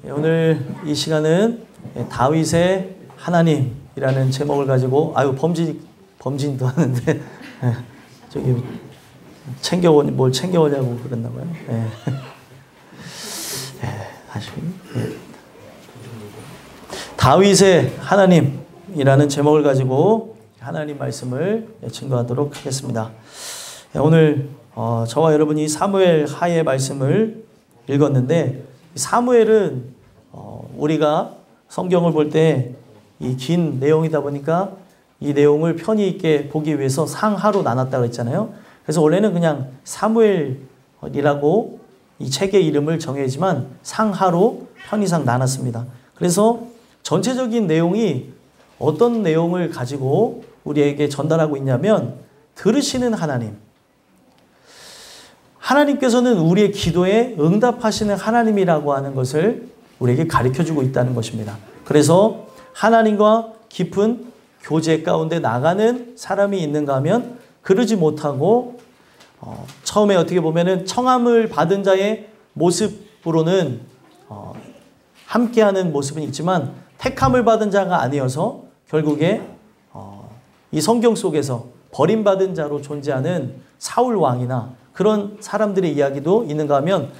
오늘 이 시간은 다윗의 하나님이라는 제목을 가지고 범진도 하는데 저기 뭘 챙겨오냐고 그랬나 봐요. 다윗의 하나님이라는 제목을 가지고 하나님 말씀을 증거하도록 하겠습니다. 오늘 저와 여러분이 사무엘 하의 말씀을 읽었는데, 사무엘은 우리가 성경을 볼 때 이 긴 내용이다 보니까 이 내용을 편히 있게 보기 위해서 상하로 나눴다고 했잖아요. 그래서 원래는 그냥 사무엘이라고 이 책의 이름을 정했지만 상하로 편의상 나눴습니다. 그래서 전체적인 내용이 어떤 내용을 가지고 우리에게 전달하고 있냐면, 들으시는 하나님, 하나님께서는 우리의 기도에 응답하시는 하나님이라고 하는 것을 우리에게 가르쳐주고 있다는 것입니다. 그래서 하나님과 깊은 교제 가운데 나가는 사람이 있는가 하면 그러지 못하고, 처음에 어떻게 보면은 청함을 받은 자의 모습으로는 함께하는 모습은 있지만 택함을 받은 자가 아니어서 결국에 이 성경 속에서 버림받은 자로 존재하는 사울 왕이나 그런 사람들의 이야기도 있는가 하면,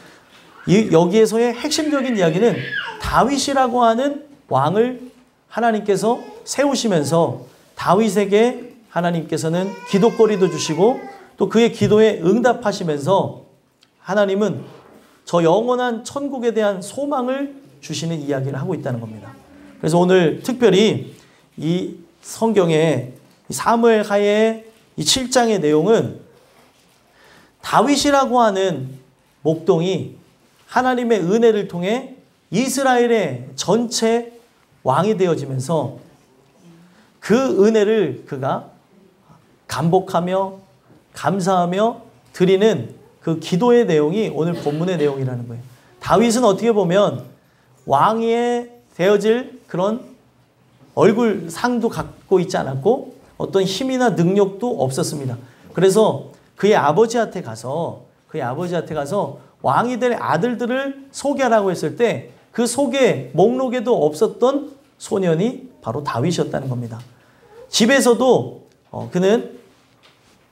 여기에서의 핵심적인 이야기는 다윗이라고 하는 왕을 하나님께서 세우시면서 다윗에게 하나님께서는 기도거리도 주시고 또 그의 기도에 응답하시면서 하나님은 저 영원한 천국에 대한 소망을 주시는 이야기를 하고 있다는 겁니다. 그래서 오늘 특별히 이 성경의 사무엘 하의 이 7장의 내용은 다윗이라고 하는 목동이 하나님의 은혜를 통해 이스라엘의 전체 왕이 되어지면서 그 은혜를 그가 감복하며 감사하며 드리는 그 기도의 내용이 오늘 본문의 내용이라는 거예요. 다윗은 어떻게 보면 왕이 되어질 그런 얼굴 상도 갖고 있지 않았고 어떤 힘이나 능력도 없었습니다. 그래서 그의 아버지한테 가서 왕이 될 아들들을 소개하라고 했을 때 그 소개 목록에도 없었던 소년이 바로 다윗이었다는 겁니다. 집에서도 그는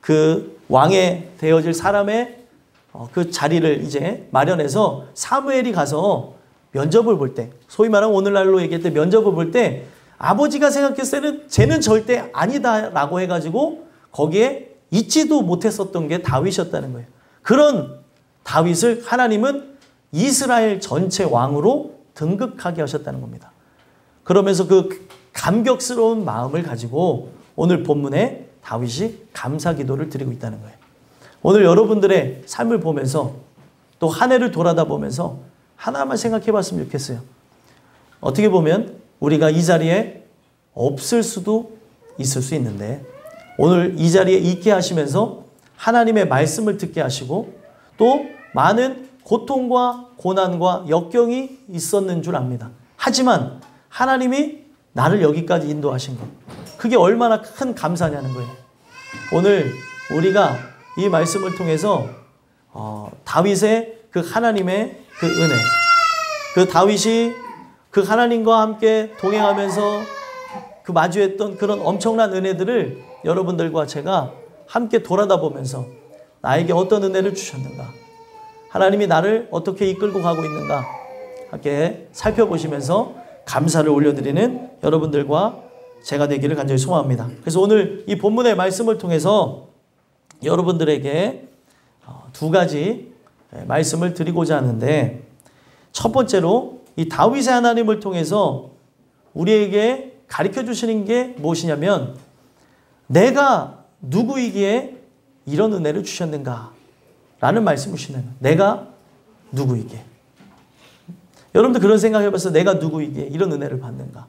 그 왕에 되어질 사람의 그 자리를 이제 마련해서 사무엘이 가서 면접을 볼 때, 소위 말하면 오늘날로 얘기할 때 면접을 볼 때 아버지가 생각했을 때는 쟤는 절대 아니다라고 해가지고 거기에 있지도 못했었던 게 다윗이었다는 거예요. 그런 다윗을 하나님은 이스라엘 전체 왕으로 등극하게 하셨다는 겁니다. 그러면서 그 감격스러운 마음을 가지고 오늘 본문에 다윗이 감사 기도를 드리고 있다는 거예요. 오늘 여러분들의 삶을 보면서 또 한 해를 돌아다 보면서 하나만 생각해 봤으면 좋겠어요. 어떻게 보면 우리가 이 자리에 없을 수도 있을 수 있는데, 오늘 이 자리에 있게 하시면서 하나님의 말씀을 듣게 하시고 또 많은 고통과 고난과 역경이 있었는 줄 압니다. 하지만 하나님이 나를 여기까지 인도하신 것, 그게 얼마나 큰 감사냐는 거예요. 오늘 우리가 이 말씀을 통해서 다윗의 그 하나님의 그 은혜, 그 다윗이 그 하나님과 함께 동행하면서 그 마주했던 그런 엄청난 은혜들을 여러분들과 제가 함께 돌아다 보면서 나에게 어떤 은혜를 주셨는가, 하나님이 나를 어떻게 이끌고 가고 있는가 함께 살펴보시면서 감사를 올려드리는 여러분들과 제가 되기를 간절히 소망합니다. 그래서 오늘 이 본문의 말씀을 통해서 여러분들에게 두 가지 말씀을 드리고자 하는데, 첫 번째로 이 다윗의 하나님을 통해서 우리에게 가르쳐 주시는 게 무엇이냐면, 내가 누구이기에 이런 은혜를 주셨는가 라는 말씀을 주시는 거예요. 내가 누구이기에. 여러분들 그런 생각 해봤어요? 내가 누구이기에 이런 은혜를 받는가.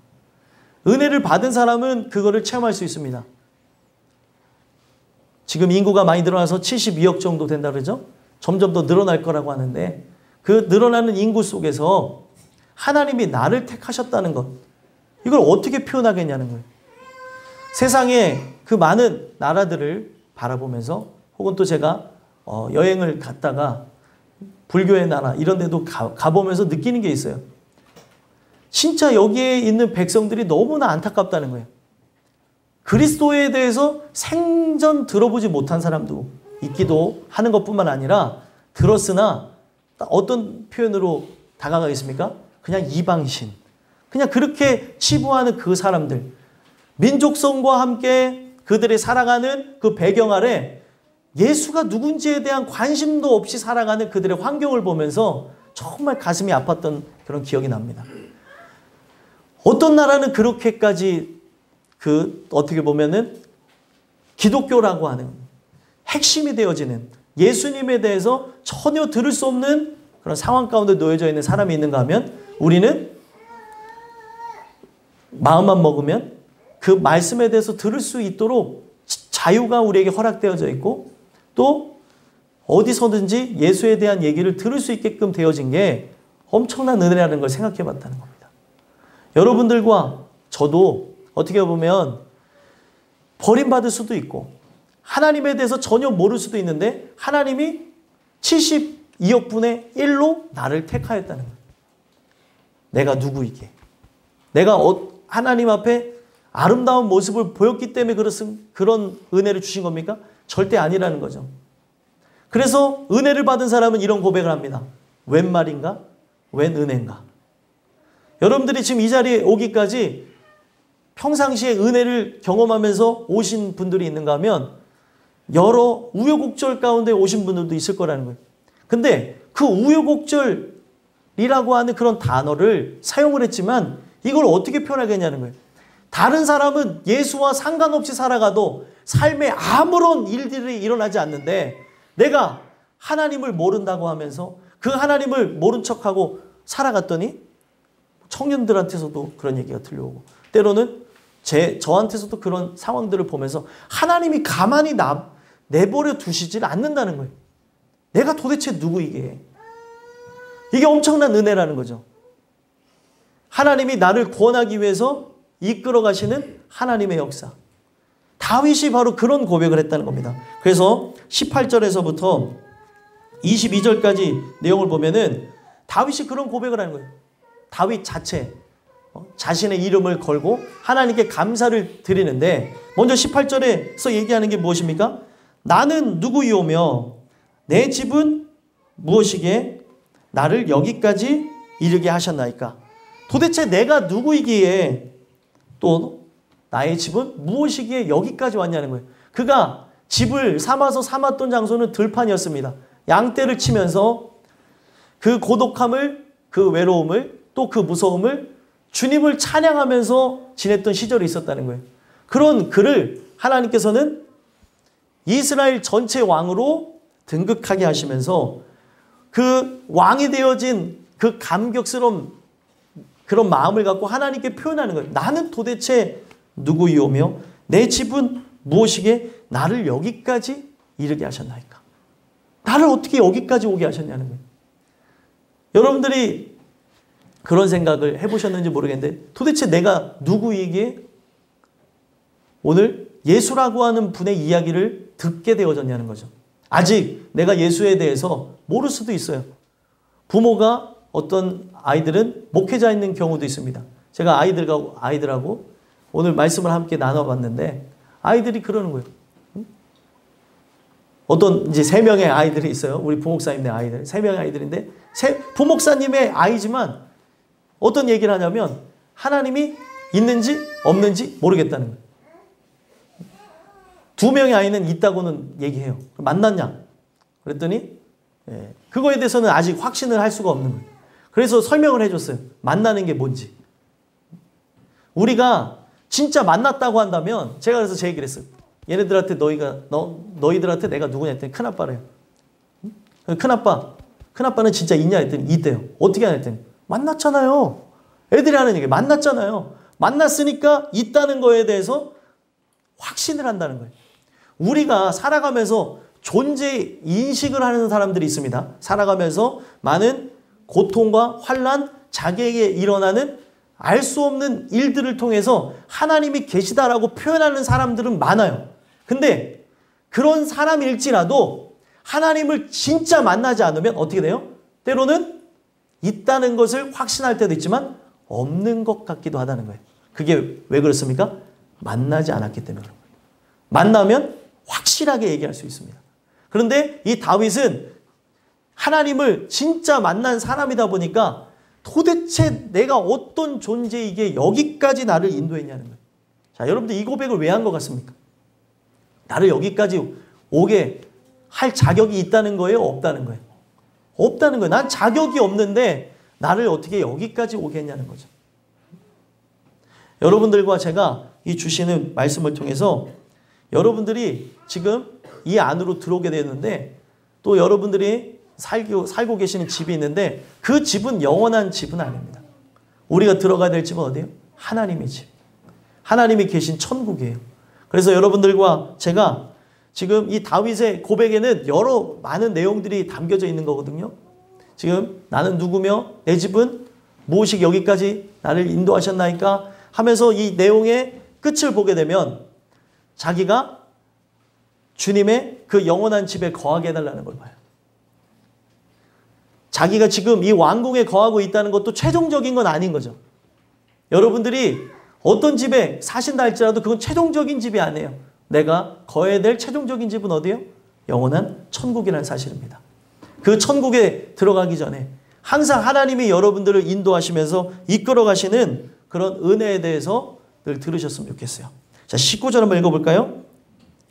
은혜를 받은 사람은 그거를 체험할 수 있습니다. 지금 인구가 많이 늘어나서 72억 정도 된다 그러죠? 점점 더 늘어날 거라고 하는데, 그 늘어나는 인구 속에서 하나님이 나를 택하셨다는 것, 이걸 어떻게 표현하겠냐는 거예요. 세상에 그 많은 나라들을 바라보면서, 혹은 또 제가 여행을 갔다가 불교의 나라 이런 데도 가보면서 느끼는 게 있어요. 진짜 여기에 있는 백성들이 너무나 안타깝다는 거예요. 그리스도에 대해서 생전 들어보지 못한 사람도 있기도 하는 것뿐만 아니라 들었으나 어떤 표현으로 다가가겠습니까? 그냥 이방신. 그냥 그렇게 치부하는 그 사람들. 민족성과 함께 그들이 살아가는 그 배경 아래 예수가 누군지에 대한 관심도 없이 살아가는 그들의 환경을 보면서 정말 가슴이 아팠던 그런 기억이 납니다. 어떤 나라는 그렇게까지 어떻게 보면은 기독교라고 하는 핵심이 되어지는 예수님에 대해서 전혀 들을 수 없는 그런 상황 가운데 놓여져 있는 사람이 있는가 하면 우리는 마음만 먹으면 그 말씀에 대해서 들을 수 있도록 자유가 우리에게 허락되어져 있고 또 어디서든지 예수에 대한 얘기를 들을 수 있게끔 되어진 게 엄청난 은혜라는 걸 생각해 봤다는 겁니다. 여러분들과 저도 어떻게 보면 버림받을 수도 있고 하나님에 대해서 전혀 모를 수도 있는데 하나님이 72억 분의 1로 나를 택하였다는 거예요. 내가 누구이게. 내가 하나님 앞에 아름다운 모습을 보였기 때문에 그런 은혜를 주신 겁니까? 절대 아니라는 거죠. 그래서 은혜를 받은 사람은 이런 고백을 합니다. 웬 말인가? 웬 은혜인가? 여러분들이 지금 이 자리에 오기까지 평상시에 은혜를 경험하면서 오신 분들이 있는가 하면 여러 우여곡절 가운데 오신 분들도 있을 거라는 거예요. 근데 그 우여곡절이라고 하는 그런 단어를 사용을 했지만 이걸 어떻게 표현하겠냐는 거예요. 다른 사람은 예수와 상관없이 살아가도 삶에 아무런 일들이 일어나지 않는데 내가 하나님을 모른다고 하면서 그 하나님을 모른 척하고 살아갔더니 청년들한테서도 그런 얘기가 들려오고 때로는 저한테서도 그런 상황들을 보면서 하나님이 가만히 내버려 두시질 않는다는 거예요. 내가 도대체 누구이게. 이게 엄청난 은혜라는 거죠. 하나님이 나를 구원하기 위해서 이끌어 가시는 하나님의 역사. 다윗이 바로 그런 고백을 했다는 겁니다. 그래서 18절에서부터 22절까지 내용을 보면은 다윗이 그런 고백을 하는 거예요. 다윗 자체 자신의 이름을 걸고 하나님께 감사를 드리는데 먼저 18절에서 얘기하는 게 무엇입니까? 나는 누구이오며 내 집은 무엇이기에 나를 여기까지 이르게 하셨나이까? 도대체 내가 누구이기에 또 나의 집은 무엇이기에 여기까지 왔냐는 거예요. 그가 집을 삼았던 장소는 들판이었습니다. 양떼를 치면서 그 고독함을, 그 외로움을, 또 그 무서움을 주님을 찬양하면서 지냈던 시절이 있었다는 거예요. 그런 그를 하나님께서는 이스라엘 전체 왕으로 등극하게 하시면서 그 왕이 되어진 그 감격스러운 그런 마음을 갖고 하나님께 표현하는 거예요. 나는 도대체 누구이오며 내 집은 무엇이기에 나를 여기까지 이르게 하셨나이까? 나를 어떻게 여기까지 오게 하셨냐는 거예요. 여러분들이 그런 생각을 해보셨는지 모르겠는데 도대체 내가 누구이기에 오늘 예수라고 하는 분의 이야기를 듣게 되어졌냐는 거죠. 아직 내가 예수에 대해서 모를 수도 있어요. 부모가 어떤 아이들은 목회자 있는 경우도 있습니다. 제가 아이들하고 오늘 말씀을 함께 나눠봤는데 아이들이 그러는 거예요. 어떤 이제 3명의 아이들이 있어요. 우리 부목사님의 아이들. 3명의 아이들인데 부목사님의 아이지만 어떤 얘기를 하냐면 하나님이 있는지 없는지 모르겠다는 거예요. 2명의 아이는 있다고는 얘기해요. 만났냐? 그랬더니 그거에 대해서는 아직 확신을 할 수가 없는 거예요. 그래서 설명을 해줬어요. 만나는 게 뭔지. 우리가 진짜 만났다고 한다면 제가 그래서 제 얘기를 했어요. 얘네들한테 너희들한테 내가 누구냐 했더니 큰아빠래요. 큰아빠는 진짜 있냐 했더니 있대요. 어떻게 하냐 했더니 만났잖아요. 애들이 하는 얘기 만났잖아요. 만났으니까 있다는 거에 대해서 확신을 한다는 거예요. 우리가 살아가면서 존재 인식을 하는 사람들이 있습니다. 살아가면서 많은 고통과 환난, 자기에게 일어나는 알 수 없는 일들을 통해서 하나님이 계시다라고 표현하는 사람들은 많아요. 근데 그런 사람일지라도 하나님을 진짜 만나지 않으면 어떻게 돼요? 때로는 있다는 것을 확신할 때도 있지만 없는 것 같기도 하다는 거예요. 그게 왜 그렇습니까? 만나지 않았기 때문에 그런 거예요. 만나면 확실하게 얘기할 수 있습니다. 그런데 이 다윗은 하나님을 진짜 만난 사람이다 보니까 도대체 내가 어떤 존재이기에 여기까지 나를 인도했냐는 거예요. 자, 여러분들 이 고백을 왜 한 것 같습니까? 나를 여기까지 오게 할 자격이 있다는 거예요? 없다는 거예요? 없다는 거예요. 난 자격이 없는데 나를 어떻게 여기까지 오게 했냐는 거죠. 여러분들과 제가 이 주시는 말씀을 통해서 여러분들이 지금 이 안으로 들어오게 되었는데 또 여러분들이 살고 계시는 집이 있는데 그 집은 영원한 집은 아닙니다. 우리가 들어가야 될 집은 어디예요? 하나님의 집. 하나님이 계신 천국이에요. 그래서 여러분들과 제가 지금 이 다윗의 고백에는 여러 많은 내용들이 담겨져 있는 거거든요. 지금 나는 누구며 내 집은 무엇이 여기까지 나를 인도하셨나이까 하면서 이 내용의 끝을 보게 되면 자기가 주님의 그 영원한 집에 거하게 해달라는 걸 봐요. 자기가 지금 이 왕궁에 거하고 있다는 것도 최종적인 건 아닌 거죠. 여러분들이 어떤 집에 사신다 할지라도 그건 최종적인 집이 아니에요. 내가 거해야 될 최종적인 집은 어디예요? 영원한 천국이라는 사실입니다. 그 천국에 들어가기 전에 항상 하나님이 여러분들을 인도하시면서 이끌어 가시는 그런 은혜에 대해서 늘 들으셨으면 좋겠어요. 자, 19절 한번 읽어볼까요?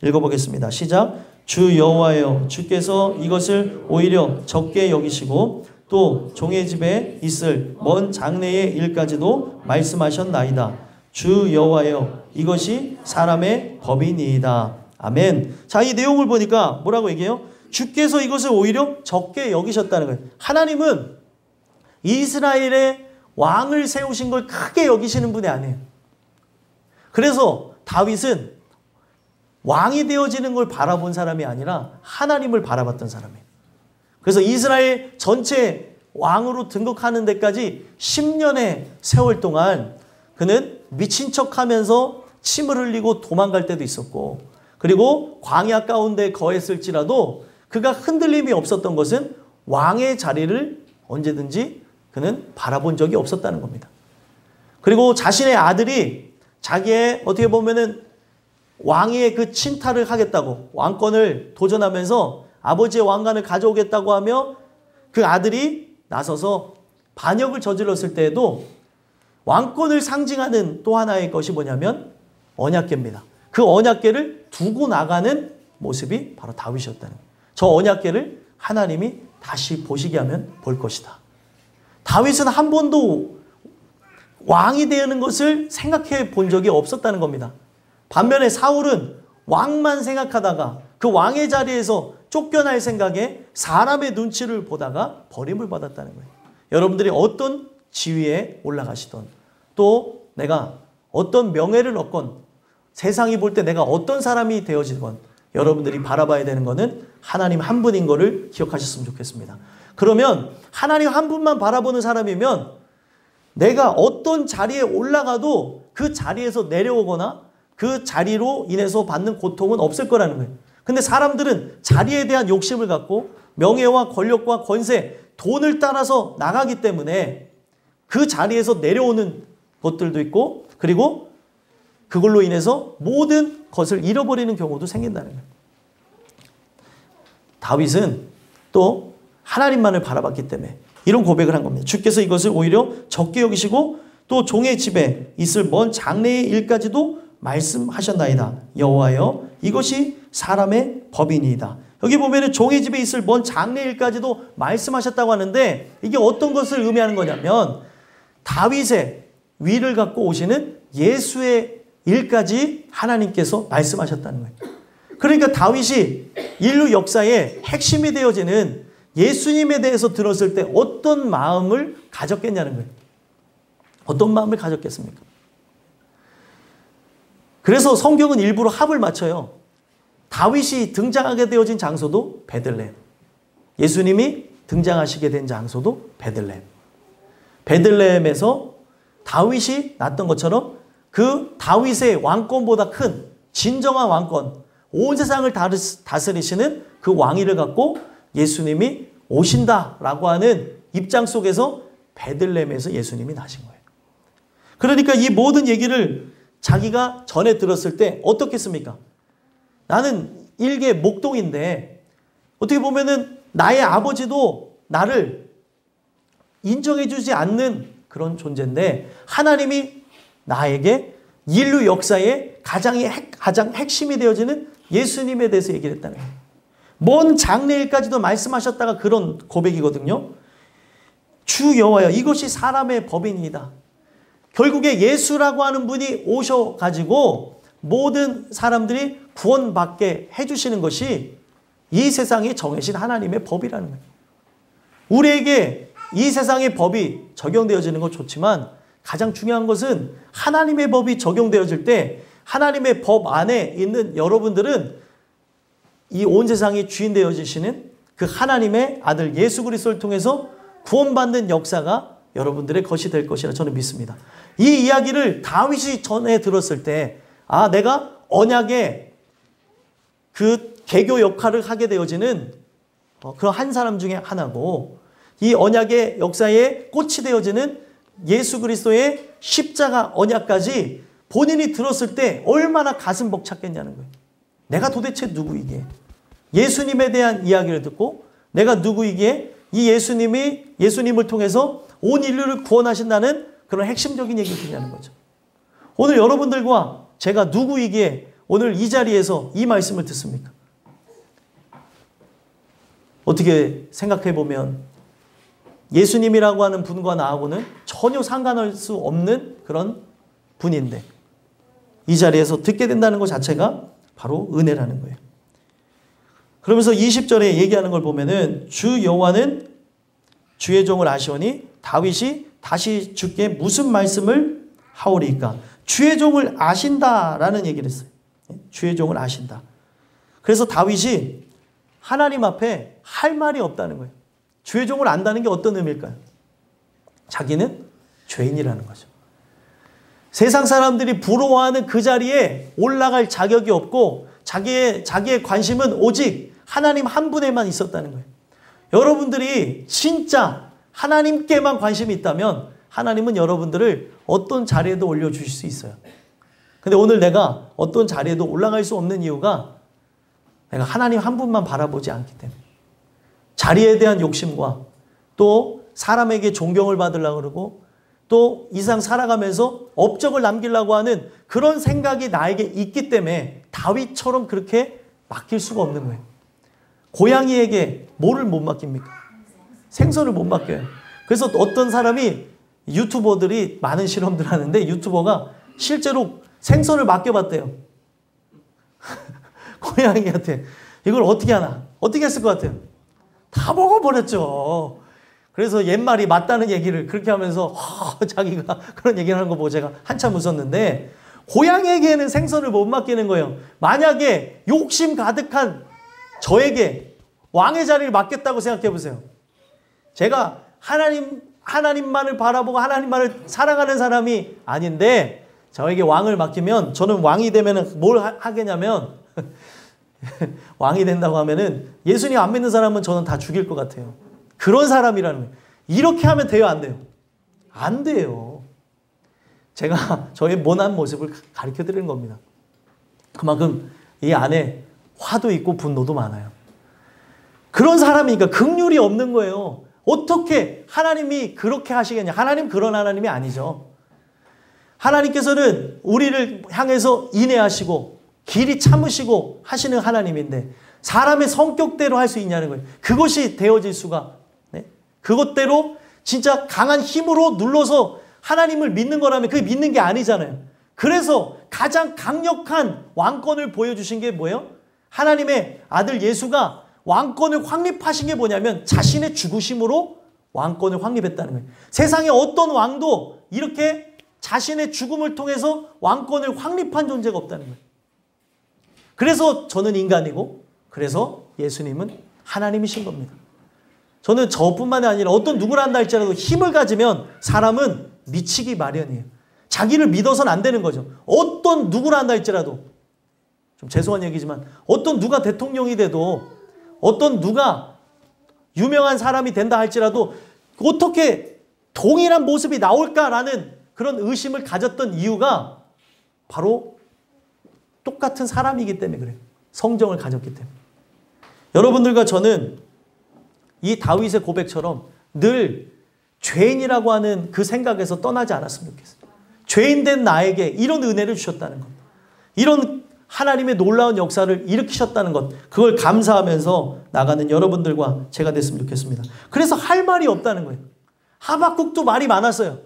읽어보겠습니다. 시작. 주 여호와여, 주께서 이것을 오히려 적게 여기시고 또 종의 집에 있을 먼 장래의 일까지도 말씀하셨나이다. 주 여호와여, 이것이 사람의 법이니이다. 아멘. 자, 이 내용을 보니까 뭐라고 얘기해요? 주께서 이것을 오히려 적게 여기셨다는 거예요. 하나님은 이스라엘의 왕을 세우신 걸 크게 여기시는 분이 아니에요. 그래서 다윗은 왕이 되어지는 걸 바라본 사람이 아니라 하나님을 바라봤던 사람이에요. 그래서 이스라엘 전체 왕으로 등극하는 데까지 10년의 세월 동안 그는 미친 척하면서 침을 흘리고 도망갈 때도 있었고, 그리고 광야 가운데 거했을지라도 그가 흔들림이 없었던 것은 왕의 자리를 언제든지 그는 바라본 적이 없었다는 겁니다. 그리고 자신의 아들이 자기의 어떻게 보면은 왕위의 그 친탈을 하겠다고 왕권을 도전하면서 아버지의 왕관을 가져오겠다고 하며 그 아들이 나서서 반역을 저질렀을 때에도 왕권을 상징하는 또 하나의 것이 뭐냐면 언약궤입니다. 그 언약궤를 두고 나가는 모습이 바로 다윗이었다는 거예요. 저 언약궤를 하나님이 다시 보시게 하면 볼 것이다. 다윗은 한 번도 왕이 되는 것을 생각해 본 적이 없었다는 겁니다. 반면에 사울은 왕만 생각하다가 그 왕의 자리에서 쫓겨날 생각에 사람의 눈치를 보다가 버림을 받았다는 거예요. 여러분들이 어떤 지위에 올라가시던 또 내가 어떤 명예를 얻건 세상이 볼 때 내가 어떤 사람이 되어지건 여러분들이 바라봐야 되는 것은 하나님 한 분인 것을 기억하셨으면 좋겠습니다. 그러면 하나님 한 분만 바라보는 사람이면 내가 어떤 자리에 올라가도 그 자리에서 내려오거나 그 자리로 인해서 받는 고통은 없을 거라는 거예요. 근데 사람들은 자리에 대한 욕심을 갖고 명예와 권력과 권세, 돈을 따라서 나가기 때문에 그 자리에서 내려오는 것들도 있고, 그리고 그걸로 인해서 모든 것을 잃어버리는 경우도 생긴다는 거예요. 다윗은 또 하나님만을 바라봤기 때문에 이런 고백을 한 겁니다. 주께서 이것을 오히려 적게 여기시고 또 종의 집에 있을 먼 장래의 일까지도 말씀하셨나이다. 여호와여, 이것이 사람의 법이니이다. 여기 보면은 종의 집에 있을 먼 장래의 일까지도 말씀하셨다고 하는데 이게 어떤 것을 의미하는 거냐면 다윗의 위를 갖고 오시는 예수의 일까지 하나님께서 말씀하셨다는 거예요. 그러니까 다윗이 인류 역사의 핵심이 되어지는 예수님에 대해서 들었을 때 어떤 마음을 가졌겠냐는 거예요. 어떤 마음을 가졌겠습니까? 그래서 성경은 일부러 합을 맞춰요. 다윗이 등장하게 되어진 장소도 베들레헴. 예수님이 등장하시게 된 장소도 베들레헴. 베들레헴에서 다윗이 났던 것처럼 그 다윗의 왕권보다 큰 진정한 왕권, 온 세상을 다스리시는 그 왕위를 갖고 예수님이 오신다라고 하는 입장 속에서 베들레헴에서 예수님이 나신 거예요. 그러니까 이 모든 얘기를 자기가 전에 들었을 때 어떻겠습니까? 나는 일개 목동인데 어떻게 보면은 나의 아버지도 나를 인정해주지 않는 그런 존재인데 하나님이 나에게 인류 역사의 가장 핵심이 되어지는 예수님에 대해서 얘기를 했다는 거예요. 먼 장래일까지도 말씀하셨다가 그런 고백이거든요. 주 여호와여 이것이 사람의 법이니이다. 결국에 예수라고 하는 분이 오셔가지고 모든 사람들이 구원받게 해주시는 것이 이 세상에 정해진 하나님의 법이라는 거예요. 우리에게 이 세상의 법이 적용되어지는 건 좋지만 가장 중요한 것은 하나님의 법이 적용되어질 때 하나님의 법 안에 있는 여러분들은 이 온 세상의 주인 되어지시는 그 하나님의 아들 예수 그리스도를 통해서 구원받는 역사가 여러분들의 것이 될 것이라 저는 믿습니다. 이 이야기를 다윗이 전에 들었을 때 내가 언약의 그 개교 역할을 하게 되어지는 그런 한 사람 중에 하나고 이 언약의 역사에 꽃이 되어지는 예수 그리스도의 십자가 언약까지 본인이 들었을 때 얼마나 가슴 벅찼겠냐는 거예요. 내가 도대체 누구이기에 예수님에 대한 이야기를 듣고 내가 누구이기에 이 예수님을 통해서 온 인류를 구원하신다는 그런 핵심적인 얘기를 듣냐는 거죠. 오늘 여러분들과 제가 누구이기에 오늘 이 자리에서 이 말씀을 듣습니까? 어떻게 생각해 보면 예수님이라고 하는 분과 나하고는 전혀 상관할 수 없는 그런 분인데 이 자리에서 듣게 된다는 것 자체가 바로 은혜라는 거예요. 그러면서 20절에 얘기하는 걸 보면은 주 여호와는 주의 종을 아시오니 다윗이 다시 주께 무슨 말씀을 하오리까? 주의 종을 아신다라는 얘기를 했어요. 주의 종을 아신다. 그래서 다윗이 하나님 앞에 할 말이 없다는 거예요. 주의 종을 안다는 게 어떤 의미일까요? 자기는 죄인이라는 거죠. 세상 사람들이 부러워하는 그 자리에 올라갈 자격이 없고 자기의 관심은 오직 하나님 한 분에만 있었다는 거예요. 여러분들이 진짜 하나님께만 관심이 있다면 하나님은 여러분들을 어떤 자리에도 올려주실 수 있어요. 근데 오늘 내가 어떤 자리에도 올라갈 수 없는 이유가 내가 하나님 한 분만 바라보지 않기 때문에 자리에 대한 욕심과 또 사람에게 존경을 받으려고 그러고 또 이상 살아가면서 업적을 남기려고 하는 그런 생각이 나에게 있기 때문에 다윗처럼 그렇게 맡길 수가 없는 거예요. 고양이에게 뭐를 못 맡깁니까? 생선을 못 맡겨요. 그래서 어떤 사람이 유튜버들이 많은 실험들 하는데 유튜버가 실제로 생선을 맡겨봤대요. 고양이한테. 이걸 어떻게 하나? 어떻게 했을 것 같아요? 다 먹어버렸죠. 그래서 옛말이 맞다는 얘기를 그렇게 하면서 자기가 그런 얘기를 하는 거 보고 제가 한참 웃었는데 고양이에게는 생선을 못 맡기는 거예요. 만약에 욕심 가득한 저에게 왕의 자리를 맡겼다고 생각해 보세요. 제가 하나님만을 바라보고 하나님만을 사랑하는 사람이 아닌데 저에게 왕을 맡기면 저는 왕이 되면 뭘 하겠냐면 왕이 된다고 하면은 예수님 안 믿는 사람은 저는 다 죽일 것 같아요. 그런 사람이라는 거예요. 이렇게 하면 돼요, 안 돼요? 안 돼요. 제가 저의 모난 모습을 가르쳐 드리는 겁니다. 그만큼 이 안에 화도 있고 분노도 많아요. 그런 사람이니까 긍휼이 없는 거예요. 어떻게 하나님이 그렇게 하시겠냐? 하나님 그런 하나님이 아니죠. 하나님께서는 우리를 향해서 인애하시고 길이 참으시고 하시는 하나님인데 사람의 성격대로 할 수 있냐는 거예요. 그것이 되어질 수가 그것대로 진짜 강한 힘으로 눌러서 하나님을 믿는 거라면 그게 믿는 게 아니잖아요. 그래서 가장 강력한 왕권을 보여주신 게 뭐예요? 하나님의 아들 예수가 왕권을 확립하신 게 뭐냐면 자신의 죽으심으로 왕권을 확립했다는 거예요. 세상에 어떤 왕도 이렇게 자신의 죽음을 통해서 왕권을 확립한 존재가 없다는 거예요. 그래서 저는 인간이고 그래서 예수님은 하나님이신 겁니다. 저는 저뿐만이 아니라 어떤 누구를 한다 할지라도 힘을 가지면 사람은 미치기 마련이에요. 자기를 믿어서는 안 되는 거죠. 어떤 누구를 한다 할지라도 좀 죄송한 얘기지만 어떤 누가 대통령이 돼도 어떤 누가 유명한 사람이 된다 할지라도 어떻게 동일한 모습이 나올까라는 그런 의심을 가졌던 이유가 바로 똑같은 사람이기 때문에 그래요. 성정을 가졌기 때문에. 여러분들과 저는 이 다윗의 고백처럼 늘 죄인이라고 하는 그 생각에서 떠나지 않았으면 좋겠어요. 죄인된 나에게 이런 은혜를 주셨다는 것. 이런 하나님의 놀라운 역사를 일으키셨다는 것. 그걸 감사하면서 나가는 여러분들과 제가 됐으면 좋겠습니다. 그래서 할 말이 없다는 거예요. 하박국도 말이 많았어요.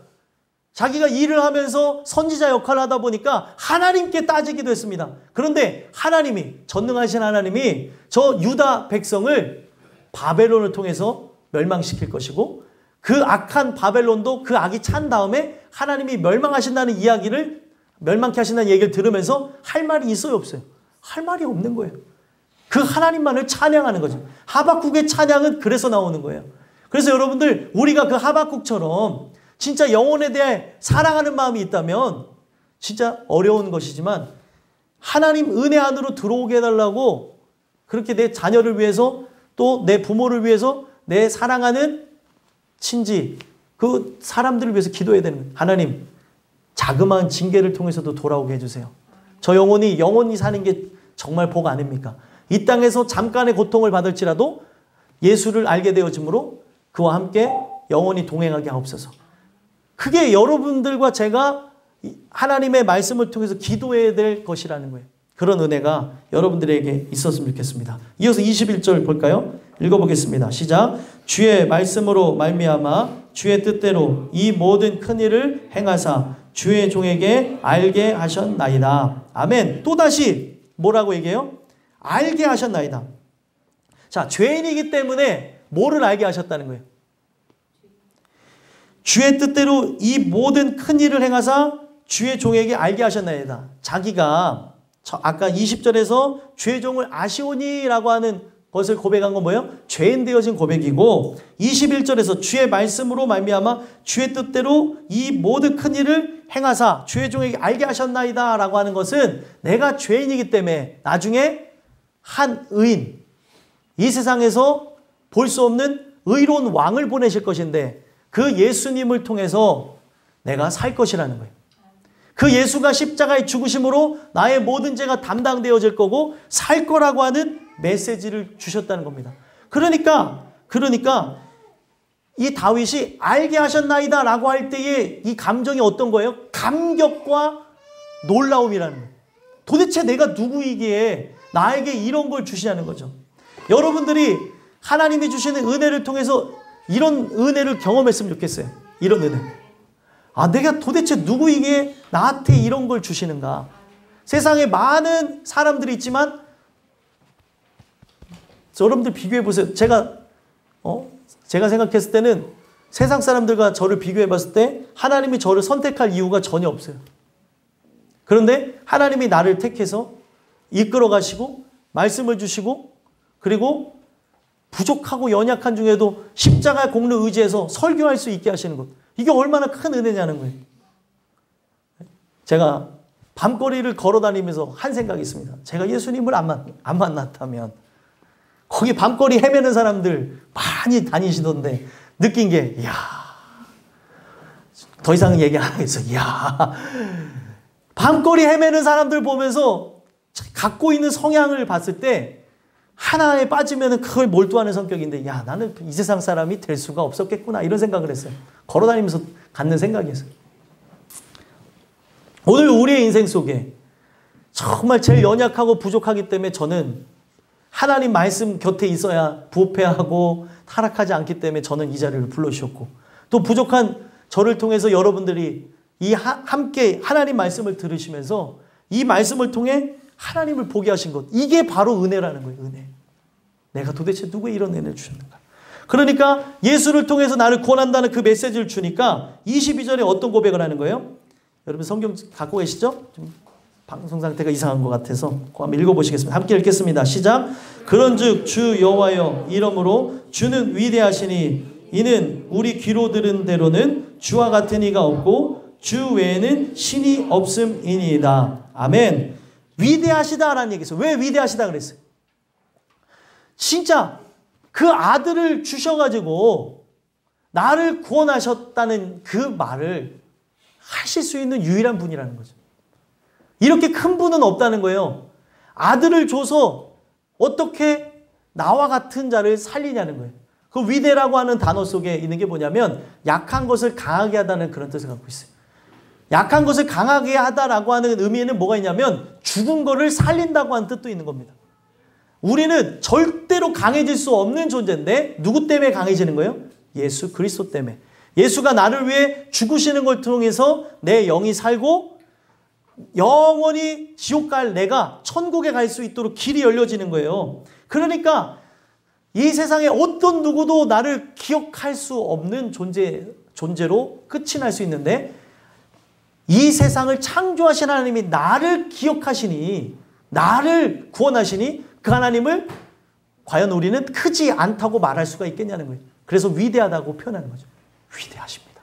자기가 일을 하면서 선지자 역할을 하다 보니까 하나님께 따지기도 했습니다. 그런데 하나님이, 전능하신 하나님이 저 유다 백성을 바벨론을 통해서 멸망시킬 것이고 그 악한 바벨론도 그 악이 찬 다음에 하나님이 멸망하신다는 이야기를, 멸망케 하신다는 얘기를 들으면서 할 말이 있어요, 없어요? 할 말이 없는 거예요. 그 하나님만을 찬양하는 거죠. 하박국의 찬양은 그래서 나오는 거예요. 그래서 여러분들, 우리가 그 하박국처럼 진짜 영혼에 대해 사랑하는 마음이 있다면 진짜 어려운 것이지만 하나님 은혜 안으로 들어오게 해달라고 그렇게 내 자녀를 위해서 또 내 부모를 위해서 내 사랑하는 친지 그 사람들을 위해서 기도해야 되는 거예요. 하나님, 자그마한 징계를 통해서도 돌아오게 해주세요. 저 영혼이 영원히 사는 게 정말 복 아닙니까? 이 땅에서 잠깐의 고통을 받을지라도 예수를 알게 되어짐으로 그와 함께 영원히 동행하게 하옵소서. 그게 여러분들과 제가 하나님의 말씀을 통해서 기도해야 될 것이라는 거예요. 그런 은혜가 여러분들에게 있었으면 좋겠습니다. 이어서 21절 볼까요? 읽어보겠습니다. 시작. 주의 말씀으로 말미암아 주의 뜻대로 이 모든 큰 일을 행하사 주의 종에게 알게 하셨나이다. 아멘. 또다시 뭐라고 얘기해요? 알게 하셨나이다. 자, 죄인이기 때문에 뭐를 알게 하셨다는 거예요? 주의 뜻대로 이 모든 큰 일을 행하사 주의 종에게 알게 하셨나이다. 자기가 아까 20절에서 주의 종을 아시오니라고 하는 것을 고백한 건 뭐예요? 죄인 되어진 고백이고 21절에서 주의 말씀으로 말미암아 주의 뜻대로 이 모든 큰 일을 행하사 주의 종에게 알게 하셨나이다 라고 하는 것은 내가 죄인이기 때문에 나중에 한 의인, 이 세상에서 볼 수 없는 의로운 왕을 보내실 것인데 그 예수님을 통해서 내가 살 것이라는 거예요. 그 예수가 십자가의 죽으심으로 나의 모든 죄가 담당되어질 거고 살 거라고 하는 메시지를 주셨다는 겁니다. 그러니까 이 다윗이 알게 하셨나이다 라고 할 때의 이 감정이 어떤 거예요? 감격과 놀라움이라는 거예요. 도대체 내가 누구이기에 나에게 이런 걸 주시냐는 거죠. 여러분들이 하나님이 주시는 은혜를 통해서 이런 은혜를 경험했으면 좋겠어요. 이런 은혜. 아, 내가 도대체 누구이기에 나한테 이런 걸 주시는가. 세상에 많은 사람들이 있지만 여러분들 비교해 보세요. 제가 생각했을 때는 세상 사람들과 저를 비교해 봤을 때 하나님이 저를 선택할 이유가 전혀 없어요. 그런데 하나님이 나를 택해서 이끌어 가시고 말씀을 주시고 그리고 부족하고 연약한 중에도 십자가 공로 의지해서 설교할 수 있게 하시는 것. 이게 얼마나 큰 은혜냐는 거예요. 제가 밤거리를 걸어다니면서 한 생각이 있습니다. 제가 예수님을 안 만났다면 거기 밤거리 헤매는 사람들 많이 다니시던데 느낀 게 이야, 더 이상 얘기 안 하겠어. 이야, 밤거리 헤매는 사람들 보면서 갖고 있는 성향을 봤을 때 하나에 빠지면 그걸 몰두하는 성격인데 야, 나는 이 세상 사람이 될 수가 없었겠구나 이런 생각을 했어요. 걸어다니면서 갖는 생각이었어요. 오늘 우리의 인생 속에 정말 제일 연약하고 부족하기 때문에 저는 하나님 말씀 곁에 있어야 부패하고 타락하지 않기 때문에 저는 이 자리를 불러주셨고 또 부족한 저를 통해서 여러분들이 함께 하나님 말씀을 들으시면서 이 말씀을 통해 하나님을 보게 하신 것, 이게 바로 은혜라는 거예요. 은혜. 내가 도대체 누구에 이런 은혜를 주셨는가. 그러니까 예수를 통해서 나를 구원한다는 그 메시지를 주니까 22절에 어떤 고백을 하는 거예요? 여러분 성경 갖고 계시죠? 좀 방송 상태가 이상한 것 같아서 한번 읽어보시겠습니다. 함께 읽겠습니다. 시작. 그런즉 주 여호와여 이러므로 주는 위대하시니 이는 우리 귀로 들은 대로는 주와 같은 이가 없고 주 외에는 신이 없음이니이다. 아멘. 위대하시다라는 얘기했어요. 왜 위대하시다 그랬어요? 진짜 그 아들을 주셔가지고 나를 구원하셨다는 그 말을 하실 수 있는 유일한 분이라는 거죠. 이렇게 큰 분은 없다는 거예요. 아들을 줘서 어떻게 나와 같은 자를 살리냐는 거예요. 그 위대라고 하는 단어 속에 있는 게 뭐냐면 약한 것을 강하게 하다는 그런 뜻을 갖고 있어요. 약한 것을 강하게 하다라고 하는 의미에는 뭐가 있냐면 죽은 거를 살린다고 하는 뜻도 있는 겁니다. 우리는 절대로 강해질 수 없는 존재인데 누구 때문에 강해지는 거예요? 예수 그리스도 때문에. 예수가 나를 위해 죽으시는 걸 통해서 내 영이 살고 영원히 지옥 갈 내가 천국에 갈 수 있도록 길이 열려지는 거예요. 그러니까 이 세상에 어떤 누구도 나를 기억할 수 없는 존재로 끝이 날 수 있는데 이 세상을 창조하신 하나님이 나를 기억하시니 나를 구원하시니 그 하나님을 과연 우리는 크지 않다고 말할 수가 있겠냐는 거예요. 그래서 위대하다고 표현하는 거죠. 위대하십니다.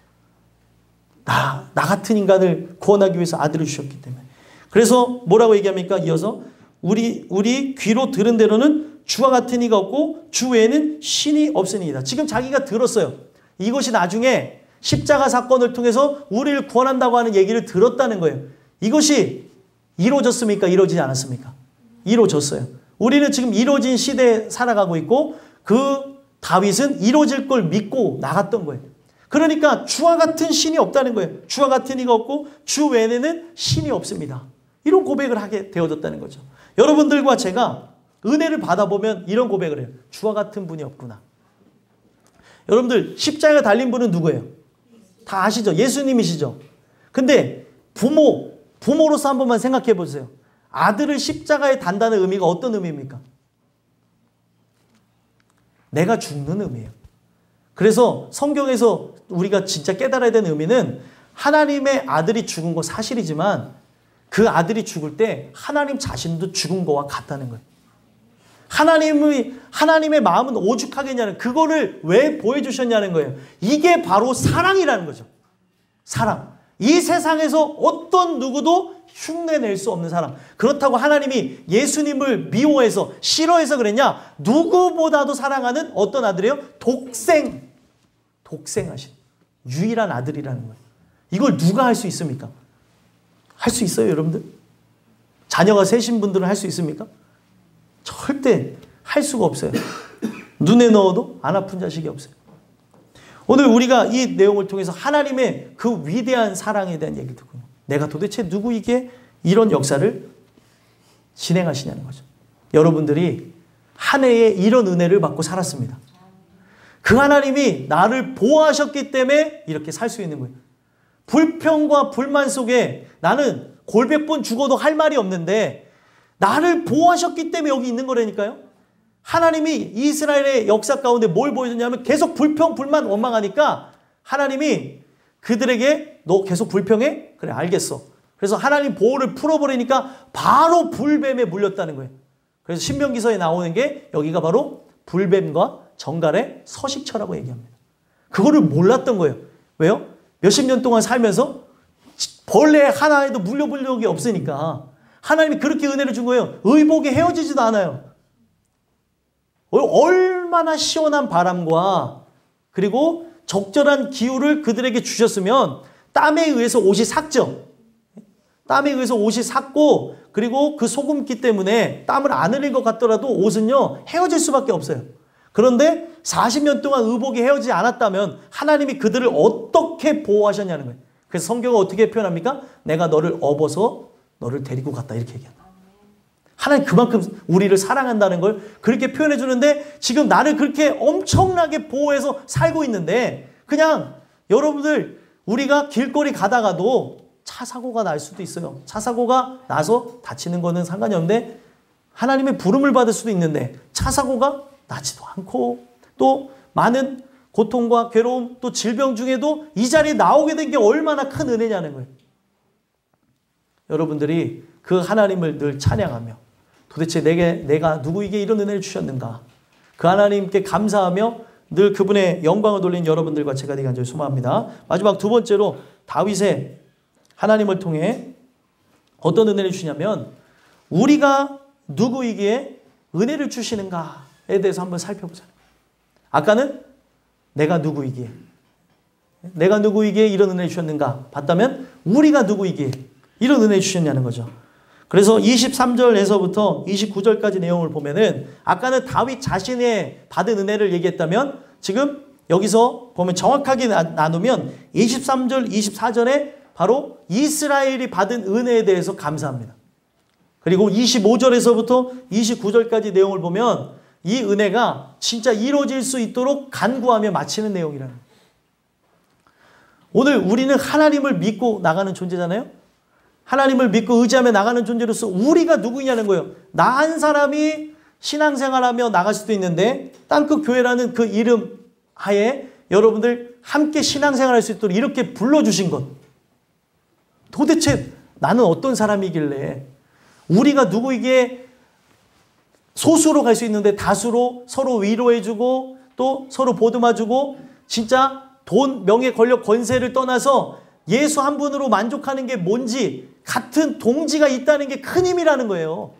나 같은 인간을 구원하기 위해서 아들을 주셨기 때문에. 그래서 뭐라고 얘기합니까? 이어서 우리 귀로 들은 대로는 주와 같은 이가 없고 주 외에는 신이 없으니이다. 지금 자기가 들었어요. 이것이 나중에 십자가 사건을 통해서 우리를 구원한다고 하는 얘기를 들었다는 거예요. 이것이 이루어졌습니까? 이루어지지 않았습니까? 이루어졌어요. 우리는 지금 이루어진 시대에 살아가고 있고 그 다윗은 이루어질 걸 믿고 나갔던 거예요. 그러니까 주와 같은 신이 없다는 거예요. 주와 같은 이가 없고 주 외에는 신이 없습니다. 이런 고백을 하게 되어졌다는 거죠. 여러분들과 제가 은혜를 받아보면 이런 고백을 해요. 주와 같은 분이 없구나. 여러분들 십자가에 달린 분은 누구예요? 다 아시죠? 예수님이시죠? 근데 부모로서 한 번만 생각해 보세요. 아들을 십자가에 단다는 의미가 어떤 의미입니까? 내가 죽는 의미예요. 그래서 성경에서 우리가 진짜 깨달아야 되는 의미는 하나님의 아들이 죽은 거 사실이지만 그 아들이 죽을 때 하나님 자신도 죽은 거와 같다는 거예요. 하나님의 마음은 오죽하겠냐는 그거를 왜 보여주셨냐는 거예요. 이게 바로 사랑이라는 거죠. 사랑. 이 세상에서 어떤 누구도 흉내낼 수 없는 사람. 그렇다고 하나님이 예수님을 미워해서 싫어해서 그랬냐? 누구보다도 사랑하는 어떤 아들이에요? 독생하신 유일한 아들이라는 거예요. 이걸 누가 할 수 있습니까? 할 수 있어요, 여러분들? 자녀가 셋인 분들은 할 수 있습니까? 절대 할 수가 없어요. 눈에 넣어도 안 아픈 자식이 없어요. 오늘 우리가 이 내용을 통해서 하나님의 그 위대한 사랑에 대한 얘기를 듣고 내가 도대체 누구에게 이런 역사를 진행하시냐는 거죠. 여러분들이 한 해에 이런 은혜를 받고 살았습니다. 그 하나님이 나를 보호하셨기 때문에 이렇게 살 수 있는 거예요. 불평과 불만 속에 나는 골백 번 죽어도 할 말이 없는데 나를 보호하셨기 때문에 여기 있는 거라니까요. 하나님이 이스라엘의 역사 가운데 뭘 보여줬냐면 계속 불평, 불만, 원망하니까 하나님이 그들에게 너 계속 불평해? 그래 알겠어. 그래서 하나님 보호를 풀어버리니까 바로 불뱀에 물렸다는 거예요. 그래서 신명기서에 나오는 게 여기가 바로 불뱀과 정갈의 서식처라고 얘기합니다. 그거를 몰랐던 거예요. 왜요? 몇십 년 동안 살면서 벌레 하나에도 물려본 적이 없으니까 하나님이 그렇게 은혜를 준 거예요. 의복이 헤어지지도 않아요. 얼마나 시원한 바람과 그리고 적절한 기후를 그들에게 주셨으면 땀에 의해서 옷이 삭죠. 땀에 의해서 옷이 삭고 그리고 그 소금기 때문에 땀을 안 흘린 것 같더라도 옷은요 헤어질 수밖에 없어요. 그런데 40년 동안 의복이 헤어지지 않았다면 하나님이 그들을 어떻게 보호하셨냐는 거예요. 그래서 성경은 어떻게 표현합니까? 내가 너를 업어서 너를 데리고 갔다 이렇게 얘기한다. 하나님 그만큼 우리를 사랑한다는 걸 그렇게 표현해 주는데 지금 나를 그렇게 엄청나게 보호해서 살고 있는데 그냥 여러분들 우리가 길거리 가다가도 차 사고가 날 수도 있어요. 차 사고가 나서 다치는 거는 상관이 없는데 하나님의 부름을 받을 수도 있는데 차 사고가 나지도 않고 또 많은 고통과 괴로움 또 질병 중에도 이 자리에 나오게 된 게 얼마나 큰 은혜냐는 거예요. 여러분들이 그 하나님을 늘 찬양하며 도대체 내가 누구에게 이런 은혜를 주셨는가 그 하나님께 감사하며 늘 그분의 영광을 돌린 여러분들과 제가 되게 간절히 소망합니다. 마지막 두 번째로 다윗의 하나님을 통해 어떤 은혜를 주냐면 우리가 누구에게 은혜를 주시는가에 대해서 한번 살펴보자. 아까는 내가 누구이기에 내가 누구에게 이런 은혜를 주셨는가 봤다면 우리가 누구에게 이런 은혜를 주셨냐는 거죠. 그래서 23절에서부터 29절까지 내용을 보면은 아까는 다윗 자신의 받은 은혜를 얘기했다면 지금 여기서 보면 정확하게 나누면 23절, 24절에 바로 이스라엘이 받은 은혜에 대해서 감사합니다. 그리고 25절에서부터 29절까지 내용을 보면 이 은혜가 진짜 이루어질 수 있도록 간구하며 마치는 내용이라는 거예요. 오늘 우리는 하나님을 믿고 나가는 존재잖아요. 하나님을 믿고 의지하며 나가는 존재로서 우리가 누구냐는 거예요. 나 한 사람이 신앙생활하며 나갈 수도 있는데 땅끝 교회라는 그 이름 하에 여러분들 함께 신앙생활할 수 있도록 이렇게 불러주신 것. 도대체 나는 어떤 사람이길래 우리가 누구에게 소수로 갈 수 있는데 다수로 서로 위로해주고 또 서로 보듬어주고 진짜 돈, 명예, 권력, 권세를 떠나서 예수 한 분으로 만족하는 게 뭔지 같은 동지가 있다는 게 큰 힘이라는 거예요.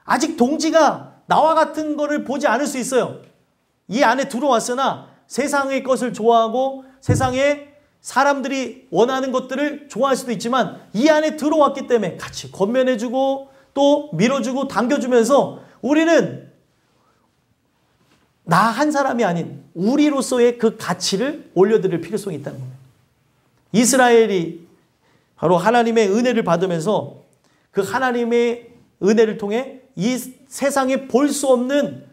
아직 동지가 나와 같은 거를 보지 않을 수 있어요. 이 안에 들어왔으나 세상의 것을 좋아하고 세상에 사람들이 원하는 것들을 좋아할 수도 있지만 이 안에 들어왔기 때문에 같이 권면해주고 또 밀어주고 당겨주면서 우리는 나 한 사람이 아닌 우리로서의 그 가치를 올려드릴 필요성이 있다는 겁니다. 이스라엘이 바로 하나님의 은혜를 받으면서 그 하나님의 은혜를 통해 이 세상에 볼 수 없는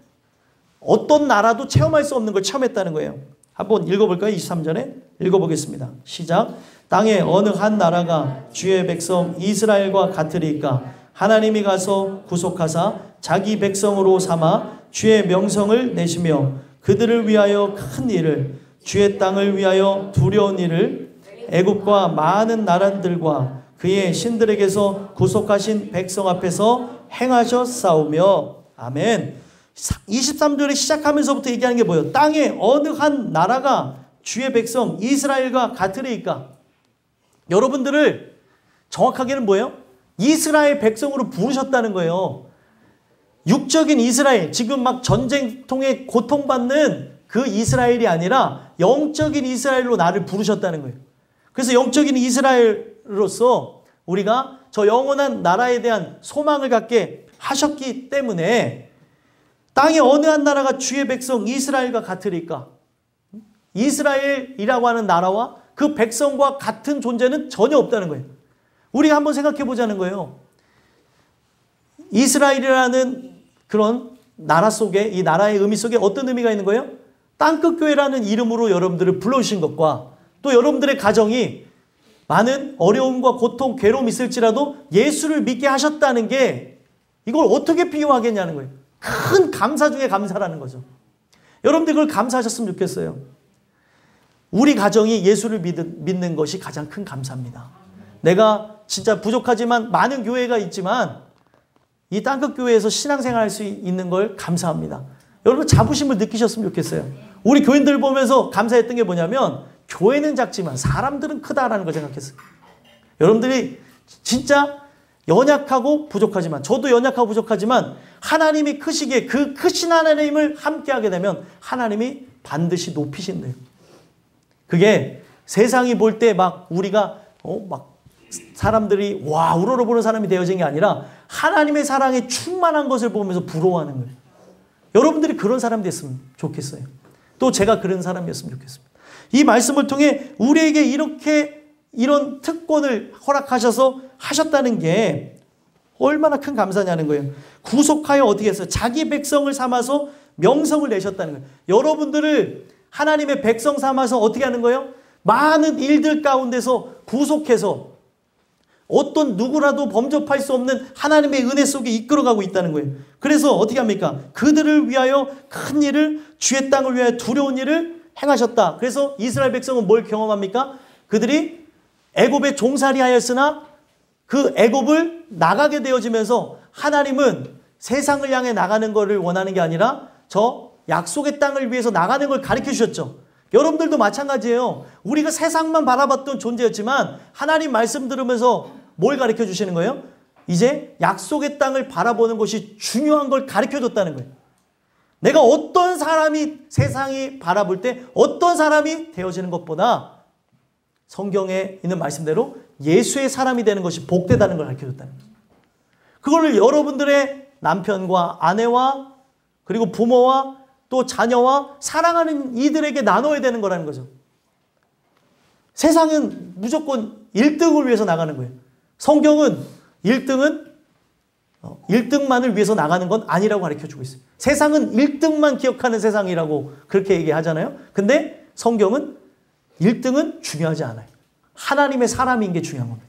어떤 나라도 체험할 수 없는 걸 체험했다는 거예요. 한번 읽어볼까요? 23절에 읽어보겠습니다. 시작. 땅에 어느 한 나라가 주의 백성 이스라엘과 같으리까 하나님이 가서 구속하사 자기 백성으로 삼아 주의 명성을 내시며 그들을 위하여 큰 일을 주의 땅을 위하여 두려운 일을 애굽과 많은 나라들과 그의 신들에게서 구속하신 백성 앞에서 행하셨사오며 아멘. 23절에 시작하면서부터 얘기하는 게 뭐예요? 땅에 어느 한 나라가 주의 백성 이스라엘과 같으리까. 여러분들을 정확하게는 뭐예요? 이스라엘 백성으로 부르셨다는 거예요. 육적인 이스라엘, 지금 막 전쟁통에 고통받는 그 이스라엘이 아니라 영적인 이스라엘로 나를 부르셨다는 거예요. 그래서 영적인 이스라엘로서 우리가 저 영원한 나라에 대한 소망을 갖게 하셨기 때문에 땅의 어느 한 나라가 주의 백성 이스라엘과 같으리까. 이스라엘이라고 하는 나라와 그 백성과 같은 존재는 전혀 없다는 거예요. 우리가 한번 생각해 보자는 거예요. 이스라엘이라는 그런 나라 속에, 이 나라의 의미 속에 어떤 의미가 있는 거예요? 땅끝교회라는 이름으로 여러분들을 불러주신 것과 또 여러분들의 가정이 많은 어려움과 고통, 괴로움이 있을지라도 예수를 믿게 하셨다는 게 이걸 어떻게 비교하겠냐는 거예요. 큰 감사 중에 감사라는 거죠. 여러분들 그걸 감사하셨으면 좋겠어요. 우리 가정이 예수를 믿는 것이 가장 큰 감사입니다. 내가 진짜 부족하지만 많은 교회가 있지만 이 땅끝교회에서 신앙생활할 수 있는 걸 감사합니다. 여러분 자부심을 느끼셨으면 좋겠어요. 우리 교인들 보면서 감사했던 게 뭐냐면 교회는 작지만 사람들은 크다라는 걸 생각했어요. 여러분들이 진짜 연약하고 부족하지만 저도 연약하고 부족하지만 하나님이 크시기에 그 크신 하나님을 함께하게 되면 하나님이 반드시 높이신대요. 그게 세상이 볼 때 막 우리가 막 사람들이 와 우러러보는 사람이 되어진 게 아니라 하나님의 사랑에 충만한 것을 보면서 부러워하는 거예요. 여러분들이 그런 사람이 됐으면 좋겠어요. 또 제가 그런 사람이었으면 좋겠습니다. 이 말씀을 통해 우리에게 이런 특권을 허락하셔서 하셨다는 게 얼마나 큰 감사냐는 거예요. 구속하여 어떻게 했어요? 자기 백성을 삼아서 명성을 내셨다는 거예요. 여러분들을 하나님의 백성 삼아서 어떻게 하는 거예요? 많은 일들 가운데서 구속해서 어떤 누구라도 범접할 수 없는 하나님의 은혜 속에 이끌어가고 있다는 거예요. 그래서 어떻게 합니까? 그들을 위하여 큰 일을 주의 땅을 위하여 두려운 일을 행하셨다. 그래서 이스라엘 백성은 뭘 경험합니까? 그들이 애굽에 종살이 하였으나 그 애굽을 나가게 되어지면서 하나님은 세상을 향해 나가는 것을 원하는 게 아니라 저 약속의 땅을 위해서 나가는 걸 가르쳐 주셨죠. 여러분들도 마찬가지예요. 우리가 세상만 바라봤던 존재였지만 하나님 말씀 들으면서 뭘 가르쳐 주시는 거예요? 이제 약속의 땅을 바라보는 것이 중요한 걸 가르쳐 줬다는 거예요. 내가 어떤 사람이 세상이 바라볼 때 어떤 사람이 되어지는 것보다 성경에 있는 말씀대로 예수의 사람이 되는 것이 복되다는 걸 가르쳐줬다는 거예요. 그걸 여러분들의 남편과 아내와 그리고 부모와 또 자녀와 사랑하는 이들에게 나눠야 되는 거라는 거죠. 세상은 무조건 1등을 위해서 나가는 거예요. 성경은 1등만을 위해서 나가는 건 아니라고 가르쳐주고 있어요. 세상은 1등만 기억하는 세상이라고 그렇게 얘기하잖아요. 근데 성경은 1등은 중요하지 않아요. 하나님의 사람인 게 중요한 겁니다.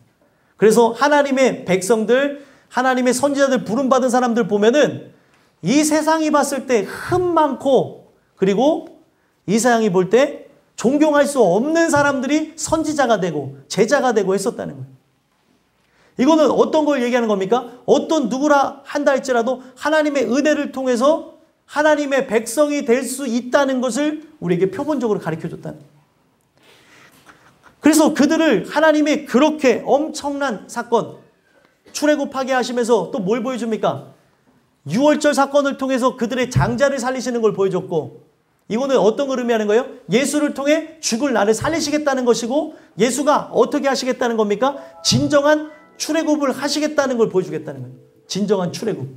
그래서 하나님의 백성들, 하나님의 선지자들, 부름받은 사람들 보면은 이 세상이 봤을 때 흠 많고 그리고 이 세상이 볼 때 존경할 수 없는 사람들이 선지자가 되고 제자가 되고 했었다는 거예요. 이거는 어떤 걸 얘기하는 겁니까? 어떤 누구라 한다 할지라도 하나님의 은혜를 통해서 하나님의 백성이 될 수 있다는 것을 우리에게 표본적으로 가르쳐줬다는 거예요. 그래서 그들을 하나님이 그렇게 엄청난 사건, 출애굽하게 하시면서 또 뭘 보여줍니까? 유월절 사건을 통해서 그들의 장자를 살리시는 걸 보여줬고, 이거는 어떤 걸 의미하는 거예요? 예수를 통해 죽을 나를 살리시겠다는 것이고, 예수가 어떻게 하시겠다는 겁니까? 진정한 출애굽을 하시겠다는 걸 보여주겠다는 거예요. 진정한 출애굽.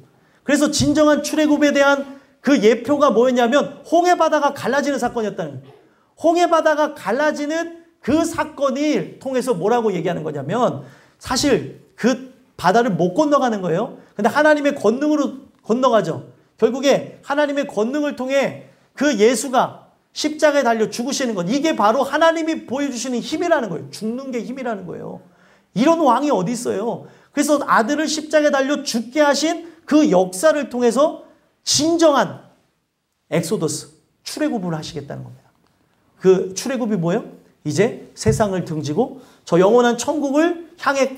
그래서 진정한 출애굽에 대한 그 예표가 뭐였냐면 홍해바다가 갈라지는 사건이었다는 거예요. 홍해바다가 갈라지는 그 사건을 통해서 뭐라고 얘기하는 거냐면 사실 그 바다를 못 건너가는 거예요. 근데 하나님의 권능으로 건너가죠. 결국에 하나님의 권능을 통해 그 예수가 십자가에 달려 죽으시는 것, 이게 바로 하나님이 보여주시는 힘이라는 거예요. 죽는 게 힘이라는 거예요. 이런 왕이 어디 있어요. 그래서 아들을 십자가에 달려 죽게 하신 그 역사를 통해서 진정한 엑소더스, 출애굽을 하시겠다는 겁니다. 그 출애굽이 뭐예요? 이제 세상을 등지고 저 영원한 천국을 향해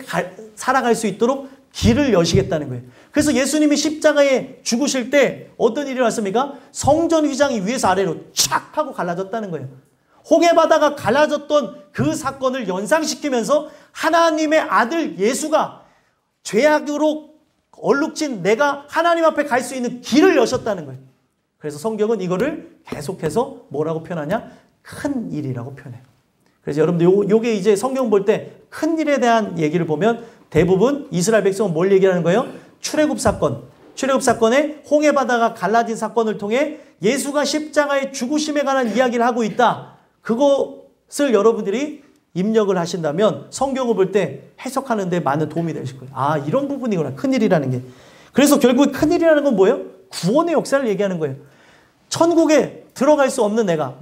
살아갈 수 있도록 길을 여시겠다는 거예요. 그래서 예수님이 십자가에 죽으실 때 어떤 일이 왔습니까? 성전 휘장이 위에서 아래로 촥 하고 갈라졌다는 거예요. 홍해바다가 갈라졌던 그 사건을 연상시키면서 하나님의 아들 예수가 죄악으로 얼룩진 내가 하나님 앞에 갈 수 있는 길을 여셨다는 거예요. 그래서 성경은 이거를 계속해서 뭐라고 표현하냐? 큰 일이라고 표현해요. 그래서 여러분들 요게 이제 성경 볼 때 큰 일에 대한 얘기를 보면 대부분 이스라엘 백성은 뭘 얘기하는 거예요? 출애굽 사건. 출애굽 사건에 홍해바다가 갈라진 사건을 통해 예수가 십자가의 죽으심에 관한 이야기를 하고 있다. 그것을 여러분들이 입력을 하신다면 성경을 볼 때 해석하는 데 많은 도움이 되실 거예요. 아, 이런 부분이구나. 큰일이라는 게. 그래서 결국 큰일이라는 건 뭐예요? 구원의 역사를 얘기하는 거예요. 천국에 들어갈 수 없는 내가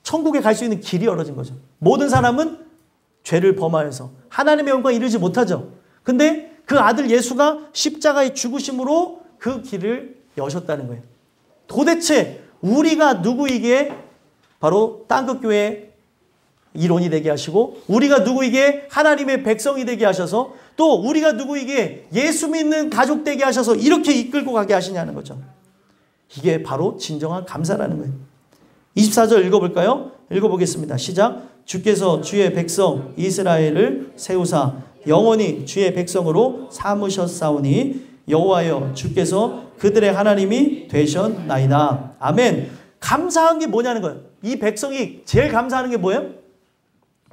천국에 갈 수 있는 길이 열어진 거죠. 모든 사람은 죄를 범하여서 하나님의 영광에 이르지 못하죠. 근데 그 아들 예수가 십자가의 죽으심으로 그 길을 여셨다는 거예요. 도대체 우리가 누구이기에 바로 땅끝교회 일원이 되게 하시고, 우리가 누구이기에 하나님의 백성이 되게 하셔서, 또 우리가 누구이기에 예수 믿는 가족 되게 하셔서 이렇게 이끌고 가게 하시냐는 거죠. 이게 바로 진정한 감사라는 거예요. 24절 읽어볼까요? 읽어보겠습니다. 시작. 주께서 주의 백성 이스라엘을 세우사 영원히 주의 백성으로 삼으셨사오니 여호와여 주께서 그들의 하나님이 되셨나이다. 아멘. 감사한 게 뭐냐는 거예요. 이 백성이 제일 감사하는 게 뭐예요?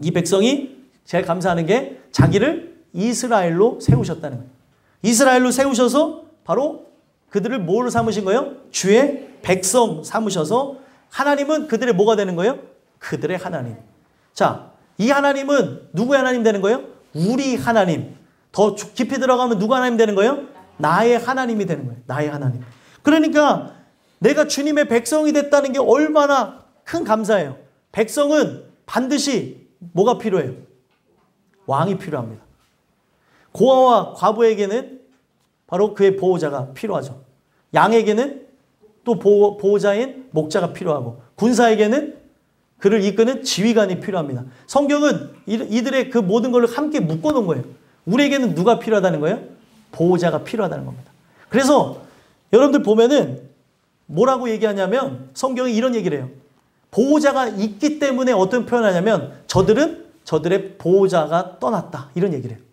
이 백성이 제일 감사하는 게 자기를 이스라엘로 세우셨다는 거예요. 이스라엘로 세우셔서 바로 그들을 뭐로 삼으신 거예요? 주의 백성 삼으셔서 하나님은 그들의 뭐가 되는 거예요? 그들의 하나님. 자, 이 하나님은 누구의 하나님 되는 거예요? 우리 하나님. 더 깊이 들어가면 누구 하나님 되는 거예요? 나의 하나님이 되는 거예요. 나의 하나님. 그러니까 내가 주님의 백성이 됐다는 게 얼마나 큰 감사예요. 백성은 반드시 뭐가 필요해요? 왕이 필요합니다. 고아와 과부에게는 바로 그의 보호자가 필요하죠. 양에게는 또 보호자인 목자가 필요하고, 군사에게는 그를 이끄는 지휘관이 필요합니다. 성경은 이들의 그 모든 걸 함께 묶어놓은 거예요. 우리에게는 누가 필요하다는 거예요? 보호자가 필요하다는 겁니다. 그래서 여러분들 보면은 뭐라고 얘기하냐면 성경이 이런 얘기를 해요. 보호자가 있기 때문에 어떤 표현을 하냐면 저들의 보호자가 떠났다. 이런 얘기를 해요.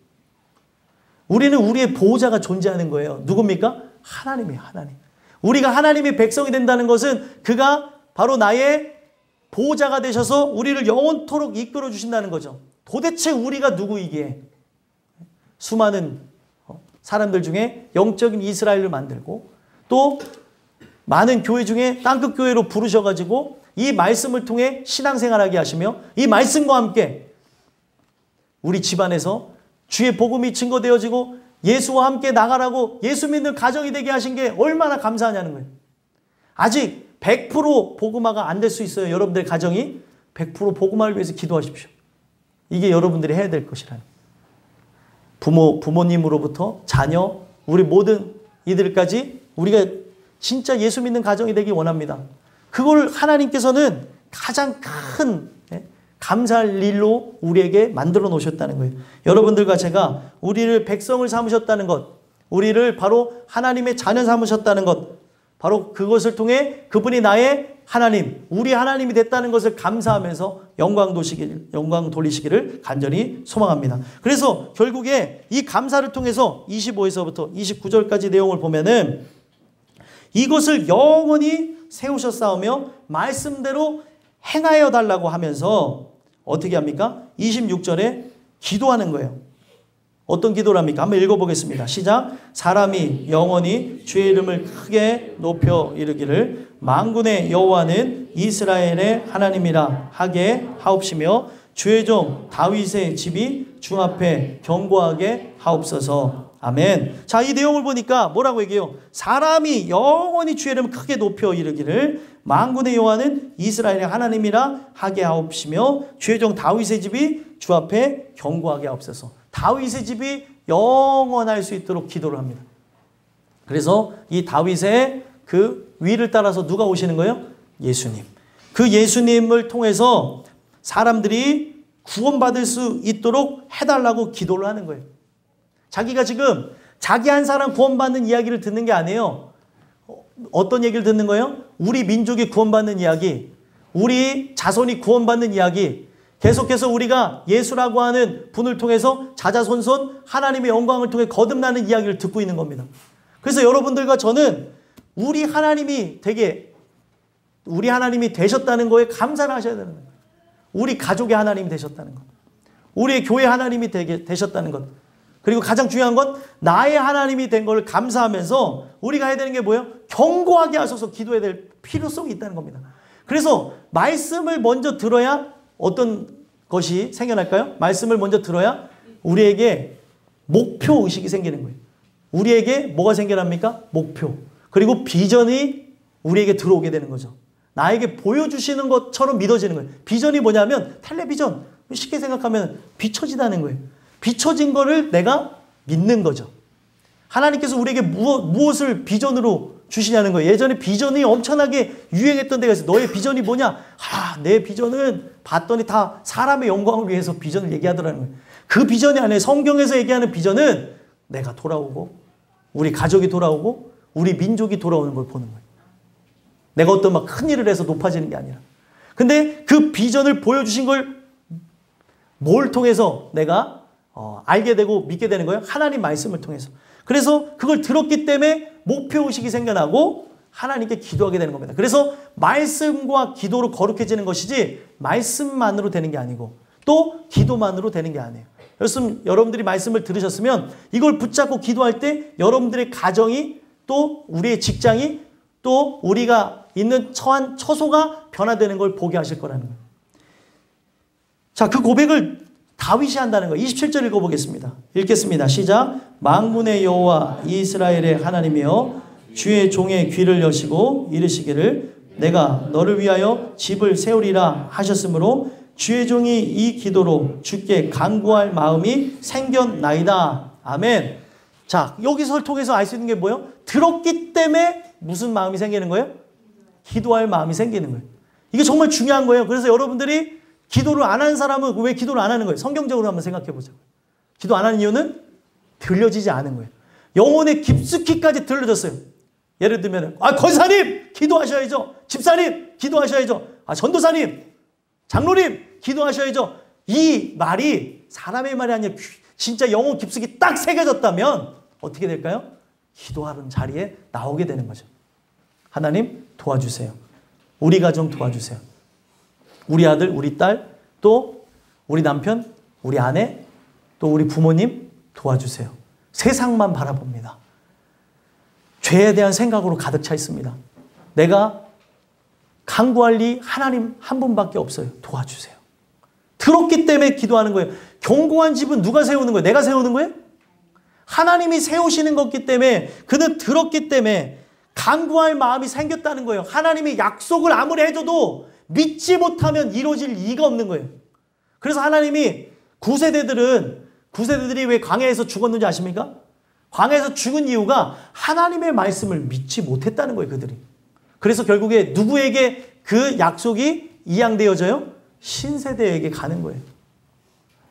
우리는 우리의 보호자가 존재하는 거예요. 누굽니까? 하나님이에요. 하나님. 우리가 하나님의 백성이 된다는 것은 그가 바로 나의 보호자가 되셔서 우리를 영원토록 이끌어 주신다는 거죠. 도대체 우리가 누구이기에 수많은 사람들 중에 영적인 이스라엘을 만들고 또 많은 교회 중에 땅끝 교회로 부르셔가지고 이 말씀을 통해 신앙생활하게 하시며 이 말씀과 함께 우리 집안에서 주의 복음이 증거되어지고 예수와 함께 나가라고 예수 믿는 가정이 되게 하신 게 얼마나 감사하냐는 거예요. 아직 100% 복음화가 안 될 수 있어요. 여러분들의 가정이 100% 복음화를 위해서 기도하십시오. 이게 여러분들이 해야 될 것이라는 부모님으로부터 자녀, 우리 모든 이들까지 우리가 진짜 예수 믿는 가정이 되기 원합니다. 그걸 하나님께서는 가장 큰 감사할 일로 우리에게 만들어 놓으셨다는 거예요. 여러분들과 제가 우리를 백성을 삼으셨다는 것, 우리를 바로 하나님의 자녀 삼으셨다는 것, 바로 그것을 통해 그분이 나의 하나님, 우리 하나님이 됐다는 것을 감사하면서 영광 돌리시기를 간절히 소망합니다. 그래서 결국에 이 감사를 통해서 25에서부터 29절까지 내용을 보면은 이것을 영원히 세우셨사오며 말씀대로 행하여 달라고 하면서 어떻게 합니까? 26절에 기도하는 거예요. 어떤 기도를 합니까? 한번 읽어보겠습니다. 시작. 사람이 영원히 주의 이름을 크게 높여 이르기를 만군의 여호와는 이스라엘의 하나님이라 하게 하옵시며 주의 종 다윗의 집이 주 앞에 견고하게 하옵소서. 아멘. 자, 이 내용을 보니까 뭐라고 얘기해요? 사람이 영원히 주의 이름을 크게 높여 이르기를 만군의 여호와는 이스라엘의 하나님이라 하게 하옵시며 주의 종 다윗의 집이 주 앞에 견고하게 하옵소서. 다윗의 집이 영원할 수 있도록 기도를 합니다. 그래서 이 다윗의 그 위를 따라서 누가 오시는 거예요? 예수님. 그 예수님을 통해서 사람들이 구원받을 수 있도록 해달라고 기도를 하는 거예요. 자기가 지금 자기 한 사람 구원받는 이야기를 듣는 게 아니에요. 어떤 얘기를 듣는 거예요? 우리 민족이 구원받는 이야기, 우리 자손이 구원받는 이야기, 계속해서 우리가 예수라고 하는 분을 통해서 자자손손 하나님의 영광을 통해 거듭나는 이야기를 듣고 있는 겁니다. 그래서 여러분들과 저는 우리 하나님이 되셨다는 거에 감사를 하셔야 되는 거예요. 우리 가족의 하나님이 되셨다는 것, 우리의 교회 하나님이 되셨다는 것, 그리고 가장 중요한 건 나의 하나님이 된 걸 감사하면서 우리가 해야 되는 게 뭐예요? 견고하게 하셔서 기도해야 될 필요성이 있다는 겁니다. 그래서 말씀을 먼저 들어야 어떤 것이 생겨날까요? 말씀을 먼저 들어야 우리에게 목표의식이 생기는 거예요. 우리에게 뭐가 생겨납니까? 목표. 그리고 비전이 우리에게 들어오게 되는 거죠. 나에게 보여주시는 것처럼 믿어지는 거예요. 비전이 뭐냐면 텔레비전. 쉽게 생각하면 비춰진다는 거예요. 비춰진 거를 내가 믿는 거죠. 하나님께서 우리에게 무엇을 비전으로 주시냐는 거예요. 예전에 비전이 엄청나게 유행했던 데가 있어요. 너의 비전이 뭐냐? 내 비전은 봤더니 다 사람의 영광을 위해서 비전을 얘기하더라는 거예요. 그 비전이 아니에요. 성경에서 얘기하는 비전은 내가 돌아오고 우리 가족이 돌아오고 우리 민족이 돌아오는 걸 보는 거예요. 내가 어떤 막 큰 일을 해서 높아지는 게 아니라. 근데 그 비전을 보여주신 걸 뭘 통해서 내가 알게 되고 믿게 되는 거예요? 하나님 말씀을 통해서. 그래서 그걸 들었기 때문에 목표의식이 생겨나고 하나님께 기도하게 되는 겁니다. 그래서 말씀과 기도로 거룩해지는 것이지 말씀만으로 되는 게 아니고 또 기도만으로 되는 게 아니에요. 여러분들이 말씀을 들으셨으면 이걸 붙잡고 기도할 때 여러분들의 가정이 또 우리의 직장이 또 우리가 있는 처한 처소가 변화되는 걸 보게 하실 거라는 거예요. 자, 그 고백을 다윗이 한다는 거예요. 27절 읽어보겠습니다. 읽겠습니다. 시작. 만군의 여호와 이스라엘의 하나님이여 주의 종의 귀를 여시고 이르시기를 내가 너를 위하여 집을 세우리라 하셨으므로 주의 종이 이 기도로 주께 간구할 마음이 생겼나이다. 아멘. 자, 여기서 통해서 알 수 있는 게 뭐예요? 들었기 때문에 무슨 마음이 생기는 거예요? 기도할 마음이 생기는 거예요. 이게 정말 중요한 거예요. 그래서 여러분들이 기도를 안 하는 사람은 왜 기도를 안 하는 거예요? 성경적으로 한번 생각해 보자고요. 기도 안 하는 이유는 들려지지 않은 거예요. 영혼에 깊숙이까지 들려졌어요. 예를 들면 권사님 기도하셔야죠. 집사님 기도하셔야죠. 전도사님, 장로님 기도하셔야죠. 이 말이 사람의 말이 아니라 진짜 영혼 깊숙이 딱 새겨졌다면 어떻게 될까요? 기도하는 자리에 나오게 되는 거죠. 하나님 도와주세요. 우리 가정 도와주세요. 우리 아들, 우리 딸, 또 우리 남편, 우리 아내, 또 우리 부모님 도와주세요. 세상만 바라봅니다. 죄에 대한 생각으로 가득 차 있습니다. 내가 간구할 리 하나님 한 분밖에 없어요. 도와주세요. 들었기 때문에 기도하는 거예요. 견고한 집은 누가 세우는 거예요? 내가 세우는 거예요? 하나님이 세우시는 거기 때문에, 그는 들었기 때문에 간구할 마음이 생겼다는 거예요. 하나님이 약속을 아무리 해줘도 믿지 못하면 이루어질 리가 없는 거예요. 그래서 하나님이 구세대들이 왜 광야에서 죽었는지 아십니까? 광야에서 죽은 이유가 하나님의 말씀을 믿지 못했다는 거예요, 그들이. 그래서 결국에 누구에게 그 약속이 이양되어져요? 신세대에게 가는 거예요.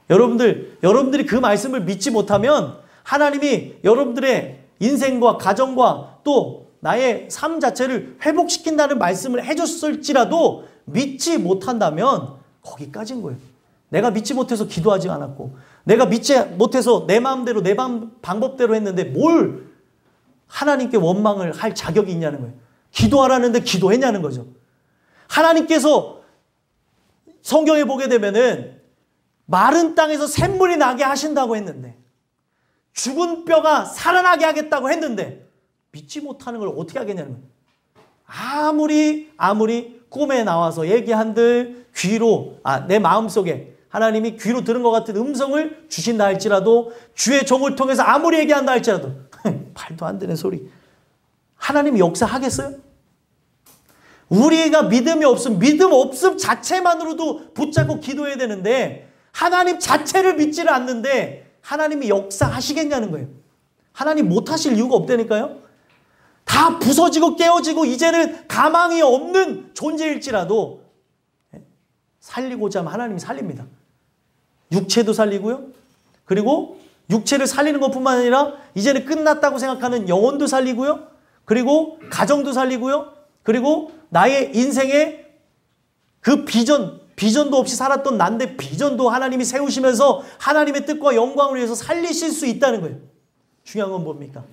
여러분들이 그 말씀을 믿지 못하면 하나님이 여러분들의 인생과 가정과 또 나의 삶 자체를 회복시킨다는 말씀을 해줬을지라도 믿지 못한다면 거기까지인 거예요. 내가 믿지 못해서 기도하지 않았고, 내가 믿지 못해서 내 마음대로 내 방법대로 했는데 뭘 하나님께 원망을 할 자격이 있냐는 거예요. 기도하라는데 기도했냐는 거죠. 하나님께서 성경에 보게 되면은 마른 땅에서 샘물이 나게 하신다고 했는데, 죽은 뼈가 살아나게 하겠다고 했는데 믿지 못하는 걸 어떻게 하겠냐는 거예요. 아무리 꿈에 나와서 얘기한들 귀로, 내 마음속에 하나님이 귀로 들은 것 같은 음성을 주신다 할지라도, 주의 종을 통해서 아무리 얘기한다 할지라도 말도 안 되는 소리. 하나님이 역사하겠어요? 우리가 믿음 없음 자체만으로도 붙잡고 기도해야 되는데, 하나님 자체를 믿지를 않는데 하나님이 역사하시겠냐는 거예요. 하나님 못하실 이유가 없다니까요. 다 부서지고 깨어지고 이제는 가망이 없는 존재일지라도 살리고자 하면 하나님이 살립니다. 육체도 살리고요. 그리고 육체를 살리는 것뿐만 아니라 이제는 끝났다고 생각하는 영혼도 살리고요. 그리고 가정도 살리고요. 그리고 나의 인생의 그 비전도 없이 살았던 난데 비전도 하나님이 세우시면서 하나님의 뜻과 영광을 위해서 살리실 수 있다는 거예요. 중요한 건 뭡니까?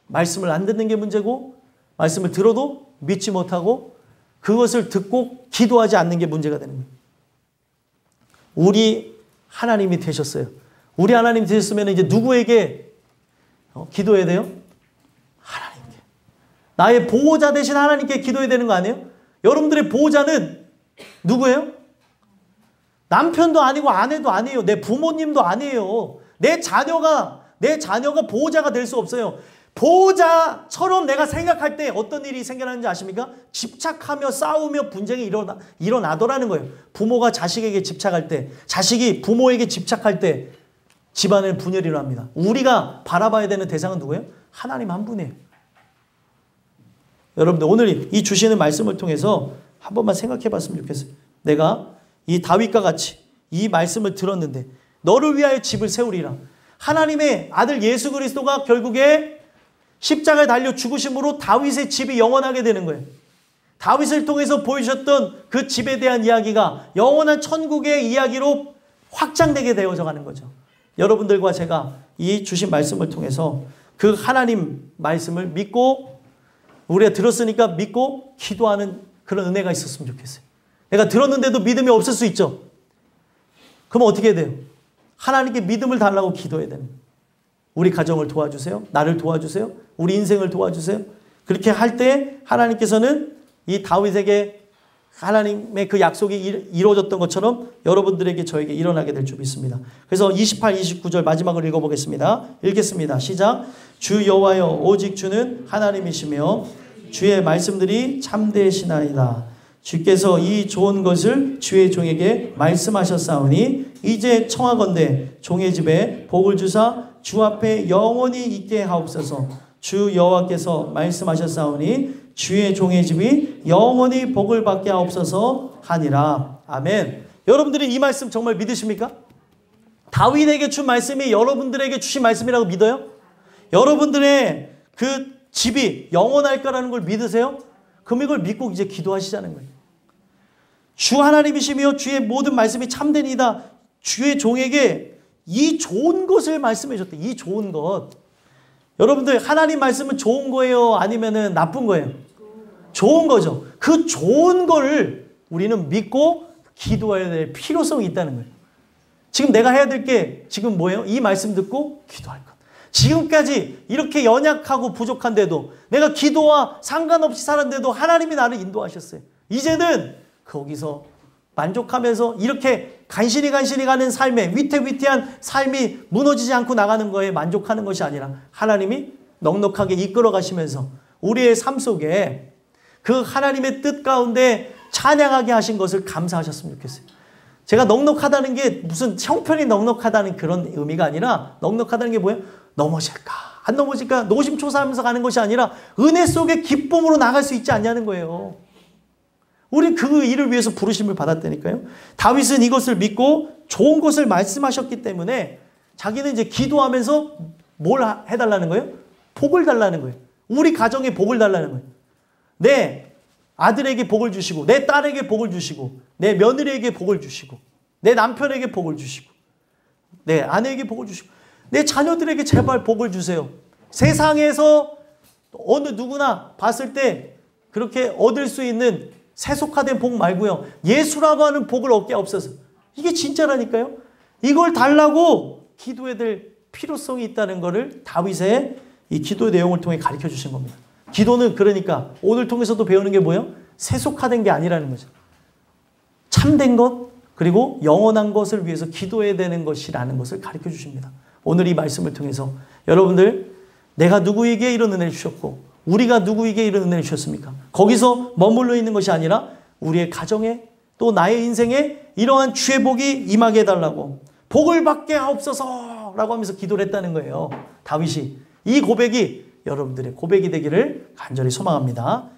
말씀을 안 듣는 게 문제고, 말씀을 들어도 믿지 못하고 그것을 듣고 기도하지 않는 게 문제가 되는 거예요. 우리 하나님이 되셨어요. 우리 하나님 되셨으면 이제 누구에게 기도해야 돼요? 하나님께. 나의 보호자 되신 하나님께 기도해야 되는 거 아니에요? 여러분들의 보호자는 누구예요? 남편도 아니고 아내도 아니에요. 내 부모님도 아니에요. 내 자녀가 보호자가 될 수 없어요. 보호자처럼 내가 생각할 때 어떤 일이 생겨나는지 아십니까? 집착하며 싸우며 분쟁이 일어나더라는 거예요. 부모가 자식에게 집착할 때, 자식이 부모에게 집착할 때 집안에 분열이 일어납니다. 우리가 바라봐야 되는 대상은 누구예요? 하나님 한 분이에요. 여러분들 오늘 이 주시는 말씀을 통해서 한 번만 생각해 봤으면 좋겠어요. 내가 이 다윗과 같이 이 말씀을 들었는데 너를 위하여 집을 세우리라. 하나님의 아들 예수 그리스도가 결국에 십자가에 달려 죽으심으로 다윗의 집이 영원하게 되는 거예요. 다윗을 통해서 보여주셨던 그 집에 대한 이야기가 영원한 천국의 이야기로 확장되게 되어져 가는 거죠. 여러분들과 제가 이 주신 말씀을 통해서 그 하나님 말씀을 믿고, 우리가 들었으니까 믿고 기도하는 그런 은혜가 있었으면 좋겠어요. 내가 들었는데도 믿음이 없을 수 있죠. 그럼 어떻게 해야 돼요? 하나님께 믿음을 달라고 기도해야 되는 거예요. 우리 가정을 도와주세요. 나를 도와주세요. 우리 인생을 도와주세요. 그렇게 할 때 하나님께서는 이 다윗에게 하나님의 그 약속이 이루어졌던 것처럼 여러분들에게 저에게 일어나게 될 줄 믿습니다. 그래서 28, 29절 마지막으로 읽어보겠습니다. 읽겠습니다. 시작. 주 여호와여 오직 주는 하나님이시며 주의 말씀들이 참되시나이다. 주께서 이 좋은 것을 주의 종에게 말씀하셨사오니 이제 청하건대 종의 집에 복을 주사 주 앞에 영원히 있게 하옵소서. 주 여호와께서 말씀하셨사오니 주의 종의 집이 영원히 복을 받게 하옵소서 하니라. 아멘. 여러분들이 이 말씀 정말 믿으십니까? 다윗에게 준 말씀이 여러분들에게 주신 말씀이라고 믿어요? 여러분들의 그 집이 영원할 거라는 걸 믿으세요? 그럼 이걸 믿고 이제 기도하시자는 거예요. 주 하나님이시며 주의 모든 말씀이 참되니이다. 주의 종에게 이 좋은 것을 말씀해 줬대. 이 좋은 것. 여러분들 하나님 말씀은 좋은 거예요? 아니면은 나쁜 거예요? 좋은 거죠. 그 좋은 거를 우리는 믿고 기도해야 될 필요성이 있다는 거예요. 지금 내가 해야 될 게 지금 뭐예요? 이 말씀 듣고 기도할 것. 지금까지 이렇게 연약하고 부족한데도 내가 기도와 상관없이 살았는데도 하나님이 나를 인도하셨어요. 이제는 거기서 만족하면서 이렇게 간신히 가는 삶에 위태위태한 삶이 무너지지 않고 나가는 거에 만족하는 것이 아니라 하나님이 넉넉하게 이끌어 가시면서 우리의 삶 속에 그 하나님의 뜻 가운데 찬양하게 하신 것을 감사하셨으면 좋겠어요. 제가 넉넉하다는 게 무슨 형편이 넉넉하다는 그런 의미가 아니라 넉넉하다는 게 뭐예요? 넘어질까 안 넘어질까 노심초사하면서 가는 것이 아니라 은혜 속에 기쁨으로 나갈 수 있지 않냐는 거예요. 우리 그 일을 위해서 부르심을 받았다니까요. 다윗은 이것을 믿고 좋은 것을 말씀하셨기 때문에 자기는 이제 기도하면서 뭘 해달라는 거예요? 복을 달라는 거예요. 우리 가정에 복을 달라는 거예요. 내 아들에게 복을 주시고 내 딸에게 복을 주시고 내 며느리에게 복을 주시고 내 남편에게 복을 주시고 내 아내에게 복을 주시고 내 자녀들에게 제발 복을 주세요. 세상에서 어느 누구나 봤을 때 그렇게 얻을 수 있는 세속화된 복 말고요. 예수라고 하는 복을 얻게 없어서. 이게 진짜라니까요. 이걸 달라고 기도해야 될 필요성이 있다는 것을 다윗의 이 기도의 내용을 통해 가르쳐 주신 겁니다. 기도는 그러니까 오늘 통해서도 배우는 게 뭐예요? 세속화된 게 아니라는 거죠. 참된 것 그리고 영원한 것을 위해서 기도해야 되는 것이라는 것을 가르쳐 주십니다. 오늘 이 말씀을 통해서 여러분들 내가 누구에게 이런 은혜를 주셨고 우리가 누구에게 이런 은혜를 주셨습니까? 거기서 머물러 있는 것이 아니라 우리의 가정에 또 나의 인생에 이러한 주의 복이 임하게 해달라고 복을 받게 하옵소서 라고 하면서 기도를 했다는 거예요. 다윗이 이 고백이 여러분들의 고백이 되기를 간절히 소망합니다.